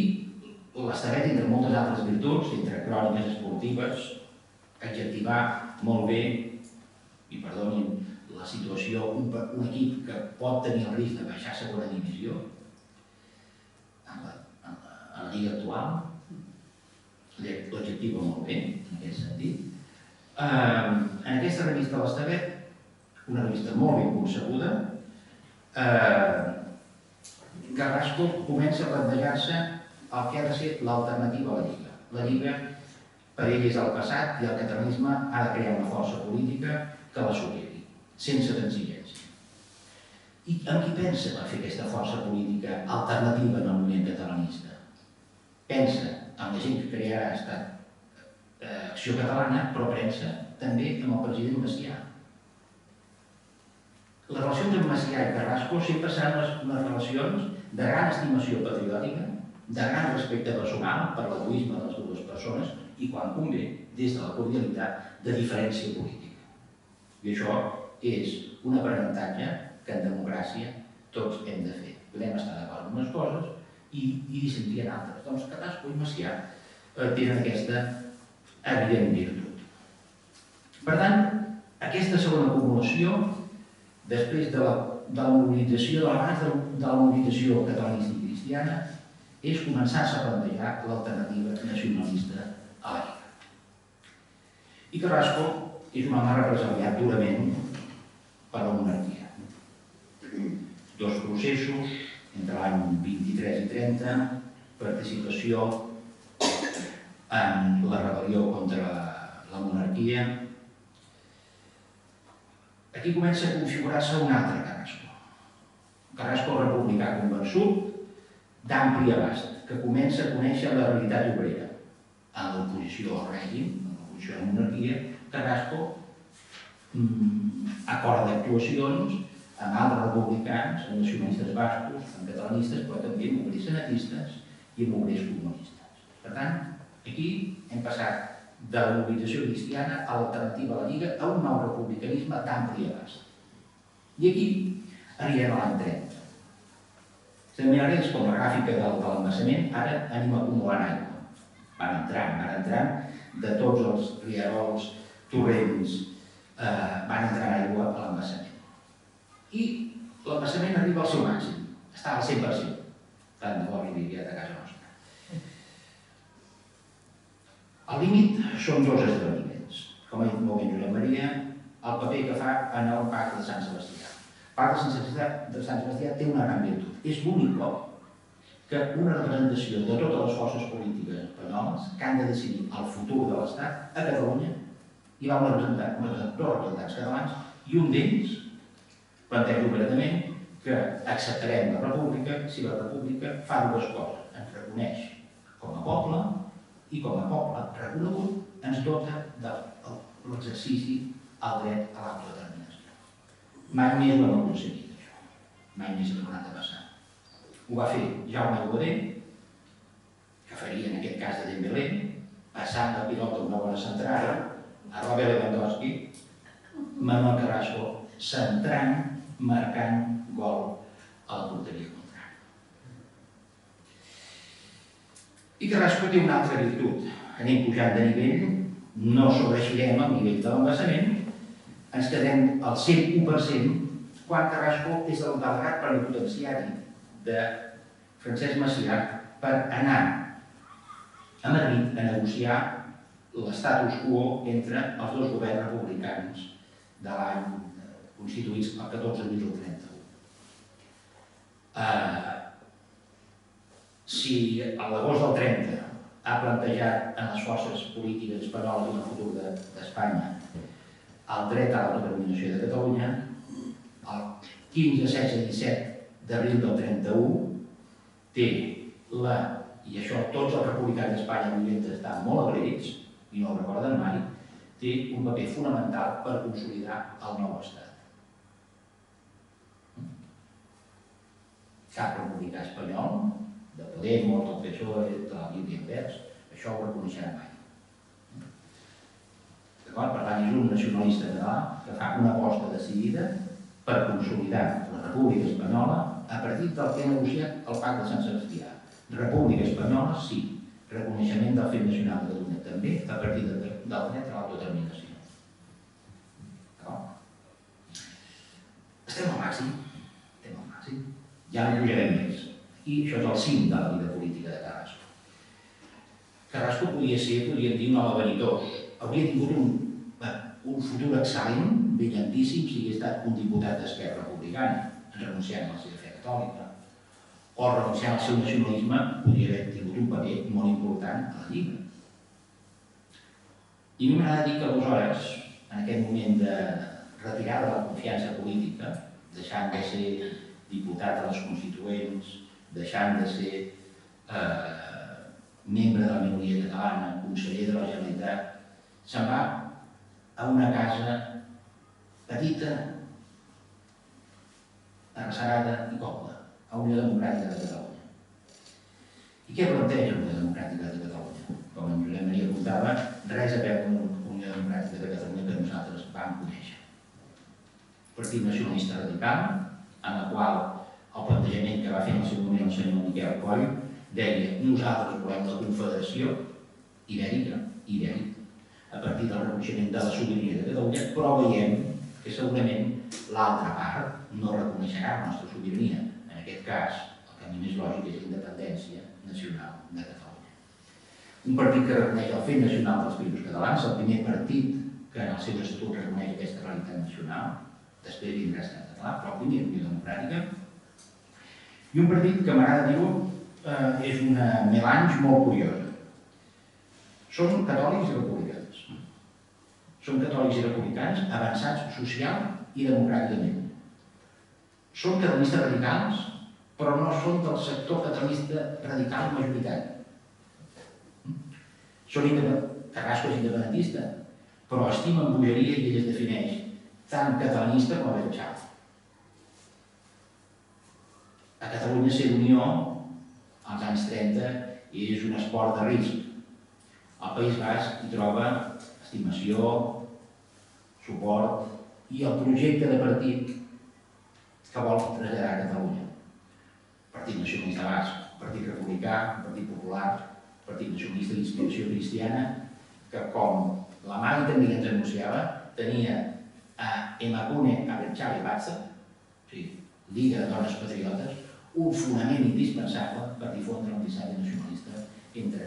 l'Estavet, entre moltes altres virtuts, entre cròniques esportives, adjectivar molt bé, i perdonin la situació, un equip que pot tenir el risc de baixar a segona divisió en la lliga actual, l'adjectiva molt bé, en aquest sentit. En aquesta revista l'Estavet, una revista molt ben concebuda, Carrasco comença a plantejar-se el que ha de ser l'alternativa a la Lliga. La Lliga, per ell, és el passat i el catalanisme ha de crear una força política que la superi, sense transigència. I en qui pensa per fer aquesta força política alternativa en el moviment catalanista? Pensa en la gent que crearà Acció Catalana, però pensa també en el president Macià. Les relacions amb Macià i Carrasco sempre seran unes relacions de gran estimació patriòtica, de gran respecte personal per l'egoisme de les dues persones i, quan convé, des de la cordialitat, de diferència política. I això és un aprenentatge que en democràcia tots hem de fer. Podem estar d'acord amb unes coses i dissentir en altres. Doncs Carrasco i Macià tenen aquesta evident virtut. Per tant, aquesta segona acumulació, després de la mobilització, de l'abans de la mobilització catalanista i cristiana, és començar-se a plantejar l'alternativa nacionalista a la Lliga. I Carrasco és un home represaliat durament per la monarquia. Dos processos, entre l'any 23 i 30, participació en la rebel·lió contra la monarquia. Aquí comença a configurar-se un altre Carrasco. Carrasco republicà convençut, d'ampli abast, que comença a conèixer la realitat obrera. En l'oposició al règim, en l'oposició a la monarquia, Carrasco acorda actuacions amb altres republicans, amb nacionalistes bascos, amb catalanistes, però també amb obrers senatistes i amb obrers comunistes. Per tant, aquí hem passat de la mobilització cristiana a l'alternativa a la Lliga a un nou republicanisme d'ampli abast. I aquí arribem a l'any 30. Seminaris com la gràfica de l'embassament ara anem acumulant aigua. Van entrant de tots els rierols, torrents, van entrar aigua a l'embassament. I l'embassament arriba al seu màxim, està al 100%, tant de bo arribi a casa nostra. El límit són dos esdeveniments. Com ha dit molt bé Josep Maria, el paper que fa en el Pacte de Sant Sebastià. El Pacte de Sant Sebastià té una gran virtut. És l'únic cop que una representació de totes les forces polítiques espanyoles que han de decidir el futur de l'Estat a Catalunya hi va representar dos representants catalans i un d'ells planteja oberadament que acceptarem la república si la república fa dues coses. Ens reconeix com a poble i com a poble reconegut ens dota de l'exercici al dret a l'autodeterminació. Mai més ho hem aconseguit, això. Mai més hem tornat a passar. Ho va fer Jaume Aiguader, que faria en aquest cas de Dembélé, passant de pilota una bona centrada a Robert Lewandowski, Manuel Carrasco centrant, marcant gol a la porteria contrària. I Carrasco té una altra virtut. Anem pujant de nivell, no sobreeixirem al nivell de l'embassament, ens quedem al 101% quan Carrasco és el delegat plenipotenciari de Francesc Macià per anar a Madrid a negociar l'estatus quo entre els dos governs republicans de l'any constituïts el 14 de 31. Si a l'agost del 30 ha plantejat en les forces polítiques espanyoles i en el futur d'Espanya el dret a l'autodeterminació de Catalunya, el 15, 16 i 17 d'abril del 31 té i això tots els republicans d'Espanya havien d'estar molt agraïts, i no ho recorden mai, té un paper fonamental per consolidar el nou estat. Cap republicà espanyol, de Podemos, del PSOE, de la Línia Verds, això ho reconeixerà mai. D'acord? Per tant, és un nacionalista català que fa una aposta decidida per consolidar la República Espanyola a partir del que ha negociat el Pacte de Sant Sebastià. República Espanyola, sí. Reconeixement del fet nacional de Catalunya, també, a partir del dret a l'autodeterminació. D'acord? Estem al màxim. Ja no pujarem més. I això és el cim de la vida política de Carrasco. Carrasco podríem dir, un home vanitós. Hauria tingut un futur excel·lent, brillantíssim, si hagués estat un diputat d'Esquerra Republicana, renunciant a la seva fe catòlica, o renunciant al seu nacionalisme, podria haver tingut un paper molt important a la Lliga. I a mi m'agrada dir que aleshores, en aquest moment de retirada de la confiança política, deixant de ser diputat a les constituents, deixant de ser membre de la minoria catalana, conseller de la Generalitat, se'n va a una casa petita, arrecerada i còmoda, a Unió Democràtica de Catalunya. I què planteja Unió Democràtica de Catalunya? Com en Josep Maria contava, res a veure amb Unió Democràtica de Catalunya que nosaltres vam conèixer. Partit nacionalista radical, en la qual el plantejament que va fer en el seu moment el senyor Miquel Coll deia nosaltres volem la Confederació Ibèrica, a partir del reconeixement de la sobirania de Catalunya, però veiem que segurament l'altra part no reconeixerà la nostra sobirania. En aquest cas, el camí més lògic és la independència nacional de Catalunya. Un partit que reconeix el fet nacional dels Països Catalans, el primer partit que en el seu estatut reconeix aquesta realitat nacional, després vindrà a Estat Català, però el primer Unió Democràtica, i un partit que m'agrada dir-ho és una melange molt curiosa. Són catòlics i republicans. Són catòlics i republicans avançats social i democràticament. Són catalanistes radicals, però no són del sector catalanista radical majoritari. Carrasco és independentista, però estima en bogeria i ell es defineix tant catalanista com avançat. A Catalunya ser d'unió, als anys 30, és un esport de risc. Al País Basc hi troba estimació, suport i el projecte de partit que vol traslladar a Catalunya. Partit nacionalista basc, Partit republicà, Partit popular, Partit nacionalista d'inspiració cristiana, que com la Mari també ens anunciava, tenia a Emakunde Abertzale Batza, Lliga de Dones Patriotes, un fonament indispensable per difondre el missatge nacionalista entre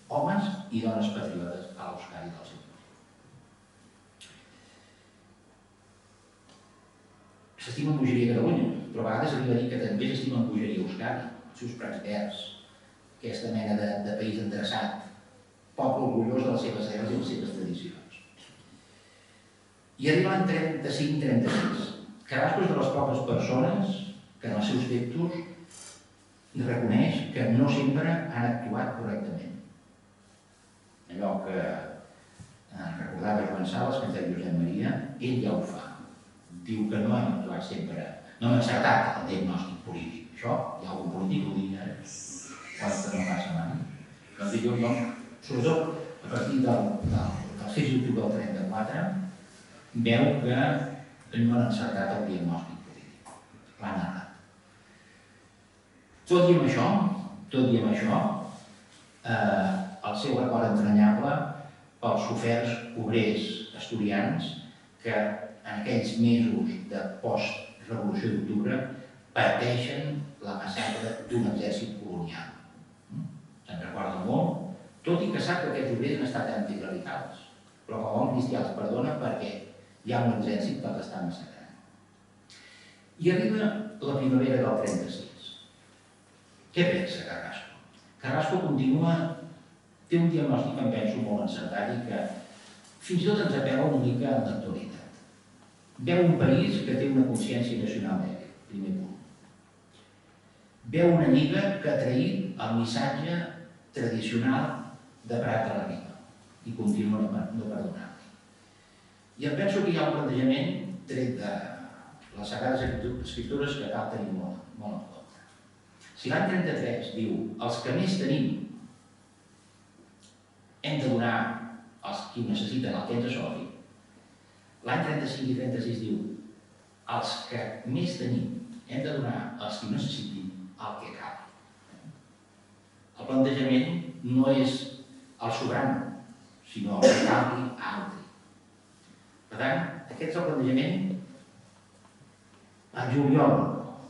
homes i dones patriotes a l'Euskadi del seu país. S'estima en bogeria a Catalunya, però a vegades arriba a dir que també s'estima en bogeria a Euskadi, els seus prats verds, aquesta mena de país endreçat, poble orgullós de les seves terres i les seves tradicions. I arriba l'any 35-36. Carrasco és de les poques persones que en els seus textos reconeix que no sempre han actuat correctament. Allò que recordava Joan Sales, que ens deia Josep Maria, ell ja ho fa. Diu que no hem actuat sempre, no hem encertat el diagnòstic polític. Això, hi ha algun polític que ho digui ara, quan no passa mai. Doncs dic jo, sobretot a partir del 6 d'octubre del 34, veu que no han encertat el diagnòstic polític. L'han errat. Tot i amb això, el seu record entranyable pels soferts obrers asturians que en aquells mesos de post-revolució d'octubre pateixen la massacre d'un exèrcit colonial. Se'n recorda molt, tot i que sap que aquests obrers han estat anticlericals, però com a bon cristià els perdona perquè hi ha un exèrcit que l'està massacrant. I arriba la primavera del 36. Què pensa Carrasco? Carrasco té un diagnòstic que em penso molt encertat i que fins i tot ens apel·la una mica en l'actualitat. Veu un país que té una consciència nacional dèbil, primer punt. Veu una lliga que ha traït el missatge tradicional de Prat de la Riba i continua no perdonant-li. I em penso que hi ha un plantejament tret de les Sagrades Escriptures que cal tenir molt en compte. Si l'any 33 diu els que més tenim hem de donar als qui ho necessiten el que ens sobri, l'any 35 i 36 diu els que més tenim hem de donar als qui necessitin el que cal. El plantejament no és el sobrant, sinó el que calgui a altre. Per tant, aquest és el plantejament al juliol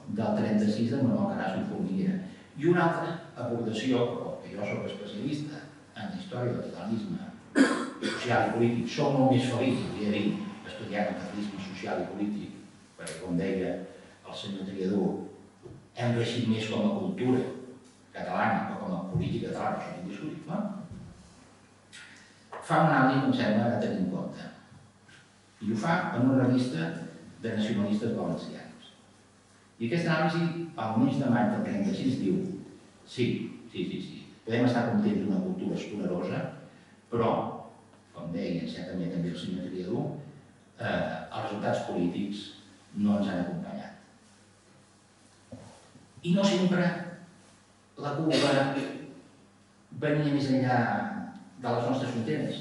del 36 de Manuel Carrasco i Formiguera. I una altra aportació, que jo soc especialista en la història del catalanisme social i polític, soc molt més feliç, podria dir, estudiant el catalanisme social i polític, perquè, com deia el senyor Triador, hem creixit més com a cultura catalana que com a política catalana, això és indiscutible. fa una anàlisi que em sembla de tenir en compte. I ho fa en una revista de nacionalistes valencians. I aquesta anàlisi, al mes de maig del 36, diu sí, podem estar contents d'una cultura espolerosa, però, com deia certament també el senyor Triadú, els resultats polítics no ens han acompanyat. I no sempre la culpa venia més enllà de les nostres fronteres.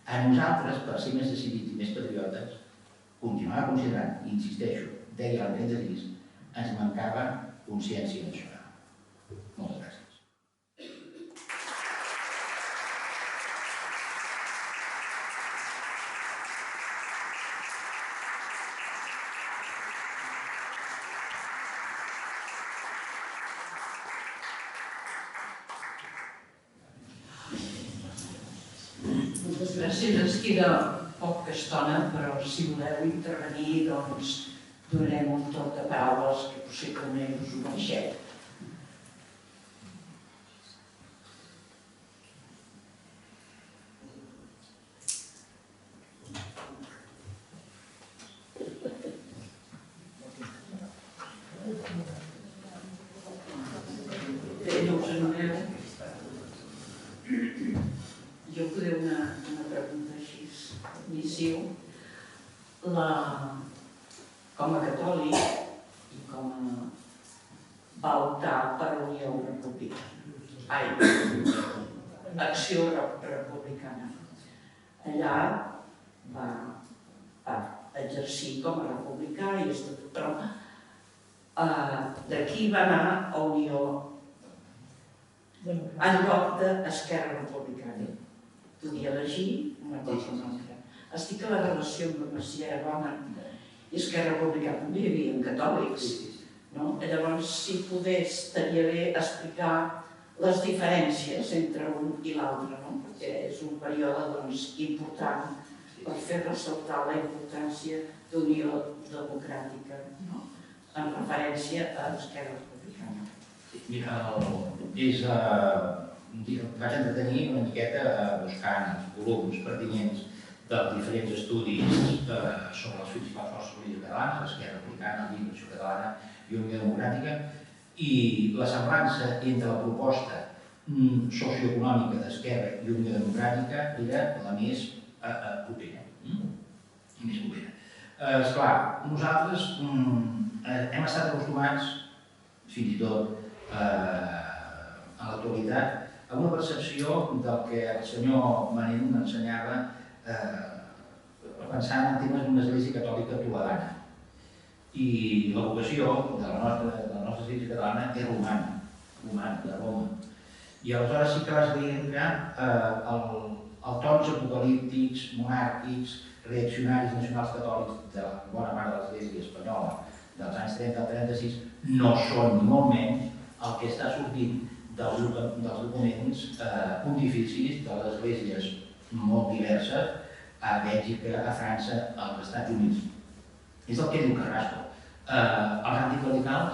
A nosaltres, per ser més decidits i més patriotes, continuava considerant, i insisteixo, deia el 36, ens mancava consciència nacional. Moltes gràcies. Moltes gràcies. Ens queda poca estona, però si voleu intervenir, doncs donarem un torn de paraules que possiblement us ho mereixeu. No us anoneu. Jo podré una pregunta així, inicio. Com a catòlic i com va optar per la Unió Republicana, Acció Republicana. Allà va exercir com a republicà i però d'aquí va anar a Unió en lloc d'Esquerra Republicana. Podia elegir una cosa o una altra. Estic a la relació amb la Macià era bona i Esquerra Republicana també hi havia catòlics. Llavors, si podés, estaria bé explicar les diferències entre un i l'altre, perquè és un període important per fer ressaltar la importància d'Unió Democràtica en referència a l'Esquerra Republicana. Mira, vaig entretenir una miqueta buscant els volums pertinents dels diferents estudis sobre les principals forces polítiques catalanes, l'Esquerra Republicana, la Lliga Catalana i Unió Democràtica, i la semblança entre la proposta socioeconòmica d'Esquerra i Unió Democràtica era la més propera. Esclar, nosaltres hem estat acostumats, fins i tot a l'actualitat, a una percepció del que el senyor Manent m'ensenyava pensant en temes d'una església catòlica tolerant. I la vocació de la nostra església catalana és romana, de Roma. I aleshores sí que vas veure els tons apocalíptics, monàrquics, reaccionaris nacionals catòlics de bona part de l'església espanyola dels anys 30 al 36 no són ni molt menys el que està sortint dels documents pontificis de les esglésies molt diverses a Bèlgica, a França, als Estats Units. És el que diu Carrasco. Els anticlericals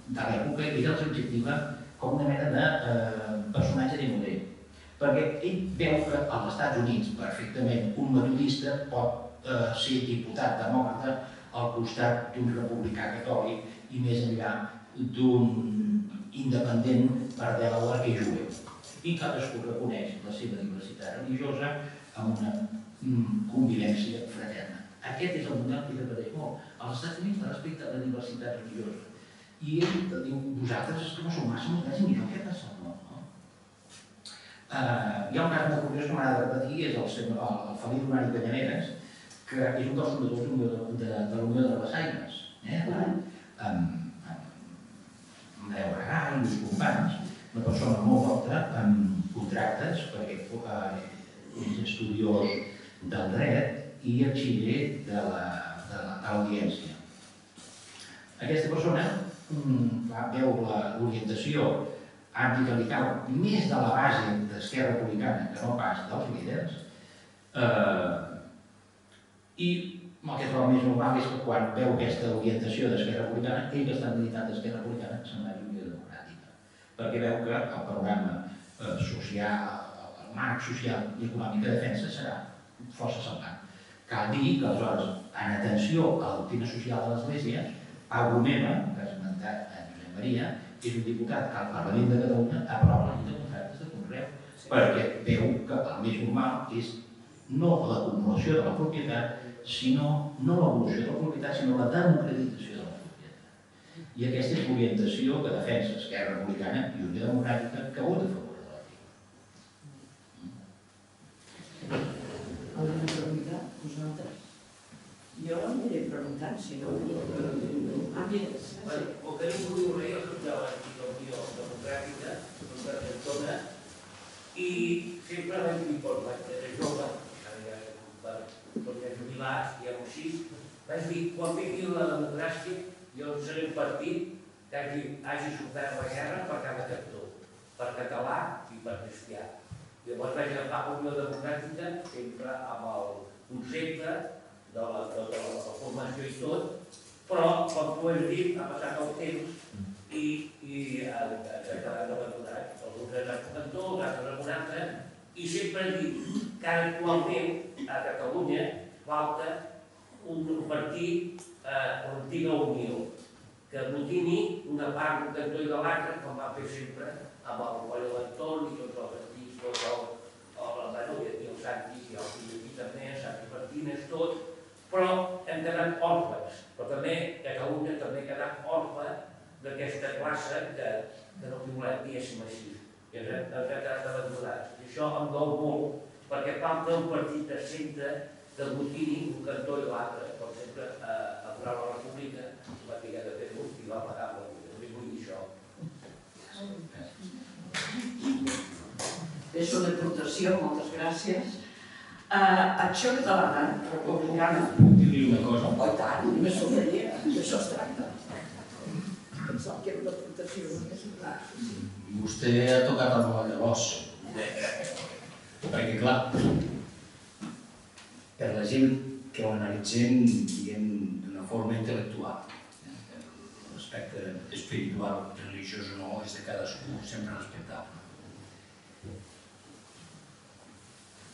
de l'època ell els objectiva com una mena de personatge d'Imoder, perquè ell veu que als Estats Units perfectament un metodista pot ser diputat demòcrata al costat d'un republicà catòlic i més enllà d'un independent per Delaware que és jueu. I cadascú reconeix la seva diversitat religiosa amb una convivència fraterna. Aquest és el model que repeteix molt. Als Estats Units es respecta la diversitat religiosa. I ell diu, vosaltres és que no sou massa moderns i mireu què passa al món. Hi ha un cas molt curiós que m'ha de repetir, és el Felip Donari Canyameres, que és un dels fundadors de la Unió de Rabassaires, amb Andreu Aragà i els companys, una persona molt docta, amb contractes, perquè és estudiós del dret i arxiver de l'audiència. Aquesta persona veu l'orientació anticlerical més de la base d'Esquerra Republicana que no pas dels líders, i el que troba més normal és que quan veu aquesta orientació d'Esquerra Republicana, ell que està militant d'Esquerra Republicana se'n va a Unió Democràtica, perquè veu que el programa social, marc social i econòmic de defensa serà força semblant. Cal dir que, aleshores, en atenció a la doctrina social de l'Església, Pau Romeva, que ha esmentat en Josep Maria, és un diputat que al Parlament de Catalunya aprova la llei de contractes de conreu, perquè veu que el més normal és no l'acumulació de la propietat, sinó no l'evolució de la propietat, sinó la democratització de la propietat. I aquesta és l'orientació que defensa Esquerra Republicana i Unió Democràtica, que vota a favor de la llei. Alguna pregunta? Vosaltres? Jo aniré preguntant, si no... El que diu Uri Orell, el de la Unió Democràtica, i sempre vaig dir, quan era jove, perquè jubilat i amb així, vaig dir, quan vingui la democràcia, jo seré un partit que hagi sofert la guerra per cada cantó, per català i per cristià. Llavors vaig agafar la Unió Democràtica sempre amb el concepte de la formació i tot, però, com tu has dit, ha passat el temps i ha quedat abandonat. Alguns han anat a cantó, altres a un altre, i sempre he dit que actualment a Catalunya falta un partit, l'antiga Unió, que aglutini una part d'un cantó i de l'altre, com va fer sempre amb el Coll Anton i tots els antics, tots el Santi i el fill aquí també, Santi Martínez, tot, però hem quedat òrfans, però també Catalunya també ha quedat òrfa d'aquesta classe que no volem, diguéssim així, que ens ha quedat abandonats. I això em dol molt, perquè falta un partit de centre que aglutini un cantó i l'altre, com sempre a la República va haver de fer l'ús i va pagar la vida. Només vull dir això. És una aportació, moltes gràcies. Acció Catalana Republicana. Puc dir-li una cosa? Oh, i tant, només faltaria, d'això es tracta. Pensava que era una aportació només. Vostè ha tocat el moll de l'os. Perquè, clar, per la gent que ho analitzem, diguem, d'una forma intel·lectual, l'aspecte espiritual, religiós o no, és de cadascú, sempre respectable.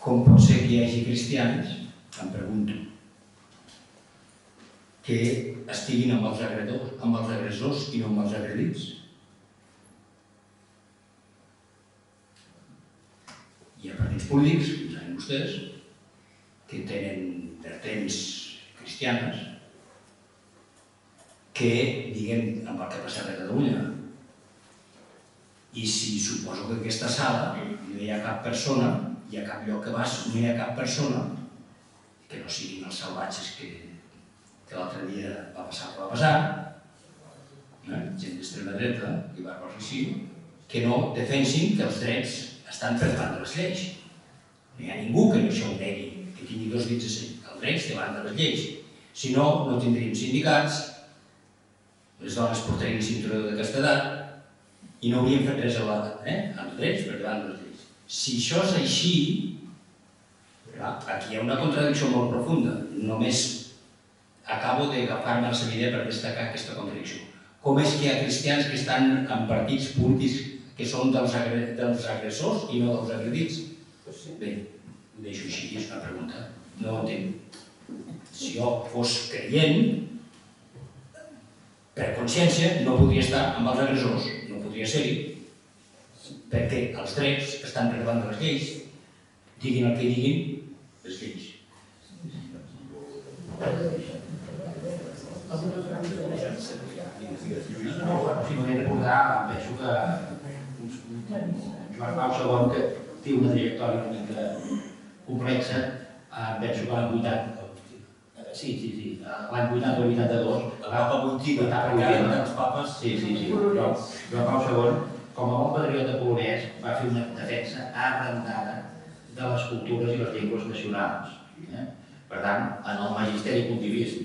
Com pot ser que hi hagi cristians, em pregunto, que estiguin amb els agressors i no amb els agredits? Hi ha partits polítics, com saben vostès, que tenen vertents cristianes, que, diguem, amb el que ha passat a Catalunya, i si suposo que en aquesta sala no hi ha cap persona, hi ha cap lloc que vas, no hi ha cap persona, que no siguin els salvatges que l'altre dia va passar el que va passar, gent d'extrema dreta i bàrbars així, que no defensin que els drets estan per davant de les lleis. No hi ha ningú que això ho negui, que tingui dos dits a ser, els drets davant de les lleis. Si no, no tindríem sindicats, les dones portarien cinturó de castedat i no hauríem fet res amb els drets per davant de les lleis. Si això és així, aquí hi ha una contradicció molt profunda. Només acabo d'agafar-me la idea per destacar aquesta contradicció. Com és que hi ha cristians que estan en partits polítics que són dels agressors i no dels agredits? Bé, ho deixo així, és una pregunta. No ho entenc. Si jo fos creient, per consciència no podria estar amb els agressors, no podria ser-hi, perquè els drets estan per davant de les lleis, diguin el que diguin, les lleis. No, si m'he de recordar, penso que Joan Pau II, que té una trajectòria una mica complexa, penso que l'any 80, l'any 80 o 82, El papa Wojtyła, perquè ara eren els papes... Sí. Joan Pau II, com a bon patriota polonès, va fer una defensa arrendada de les cultures i les llengües nacionals. Per tant, en el magisteri pontifici,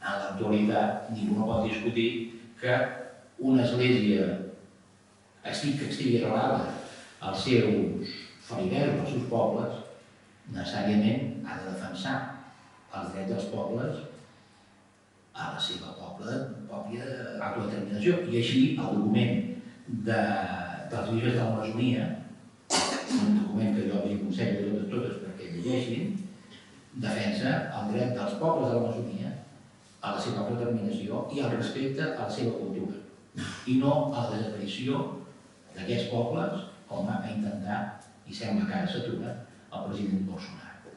en l'actualitat, ningú no pot discutir que una església que estigui arrelada als seus farineus, als seus pobles, necessàriament ha de defensar els drets dels pobles a la seva pròpia autodeterminació. I així el document dels llibres de la masonia, un document que jo havia llegeixin, defensa el dret dels pobles de l'Amazonia a la seva autodeterminació i al respecte a la seva cultura, i no a la desaparició d'aquests pobles, com va intentar, i sembla que ara s'atura, el president Bolsonaro.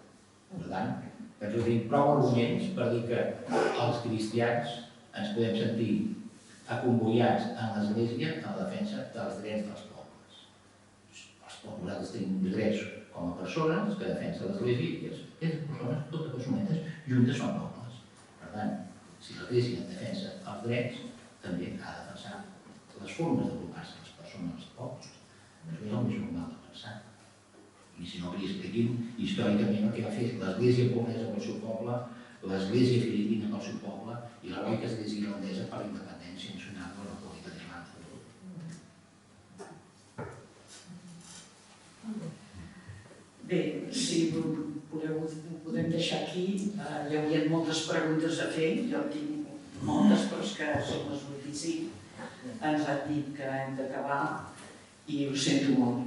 Per tant, penso que tenim prou arguments per dir que els cristians ens podem sentir acomboiats en l'Església en la defensa dels drets dels pobles. Nosaltres tenim uns drets com a persones que defensen l'Església i aquestes persones, totes personetes, juntes són pobles. Per tant, si l'Església defensa els drets, també ha de defensar les formes d'agrupar-se les persones als pobles. Això és el més normal de pensar. I si no, que li expliquin històricament el que va fer l'Església polonesa pel seu poble, l'Església filipina pel seu poble i l'heroica Església irlandesa per la independència nacional de la República d'Irlanda. Bé, si podem deixar aquí, hi havia moltes preguntes a fer, jo tinc moltes, però és que som les 8:05, ens han dit que hem d'acabar i ho sento molt.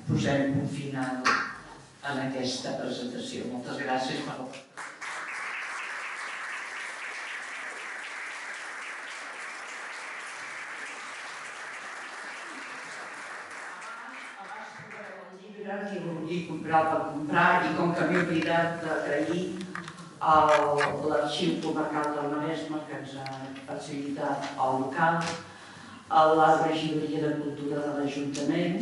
Posem un final en aquesta presentació. Moltes gràcies per la qui vulgui comprar per comprar, i com que m'he oblidat d'agrair a l'Arxiu Comarcal del Maresme que ens ha facilitat el local, a la Regidoria de Cultura de l'Ajuntament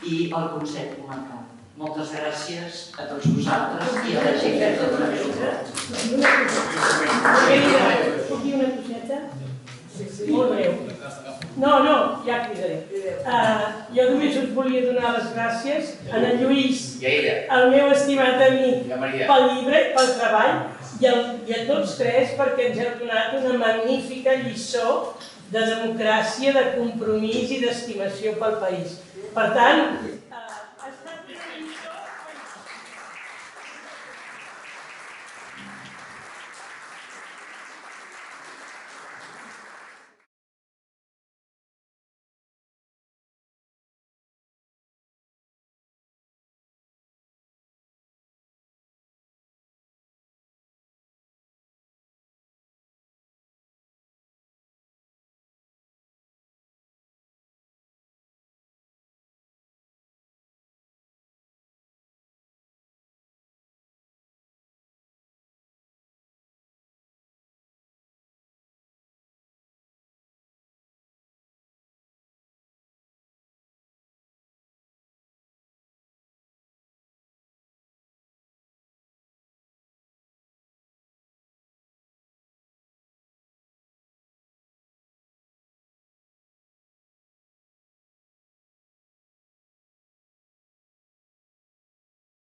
i al Consell Comarcal. Moltes gràcies a tots vosaltres i a la gent que ens ha donat suport. Puc dir una coseta? Molt breu. No, ja cridaré. Jo només us volia donar les gràcies a en Lluís, el meu estimat amic, pel llibre, pel treball, i a tots tres perquè ens heu donat una magnífica lliçó de democràcia, de compromís i d'estimació pel país. Per tant,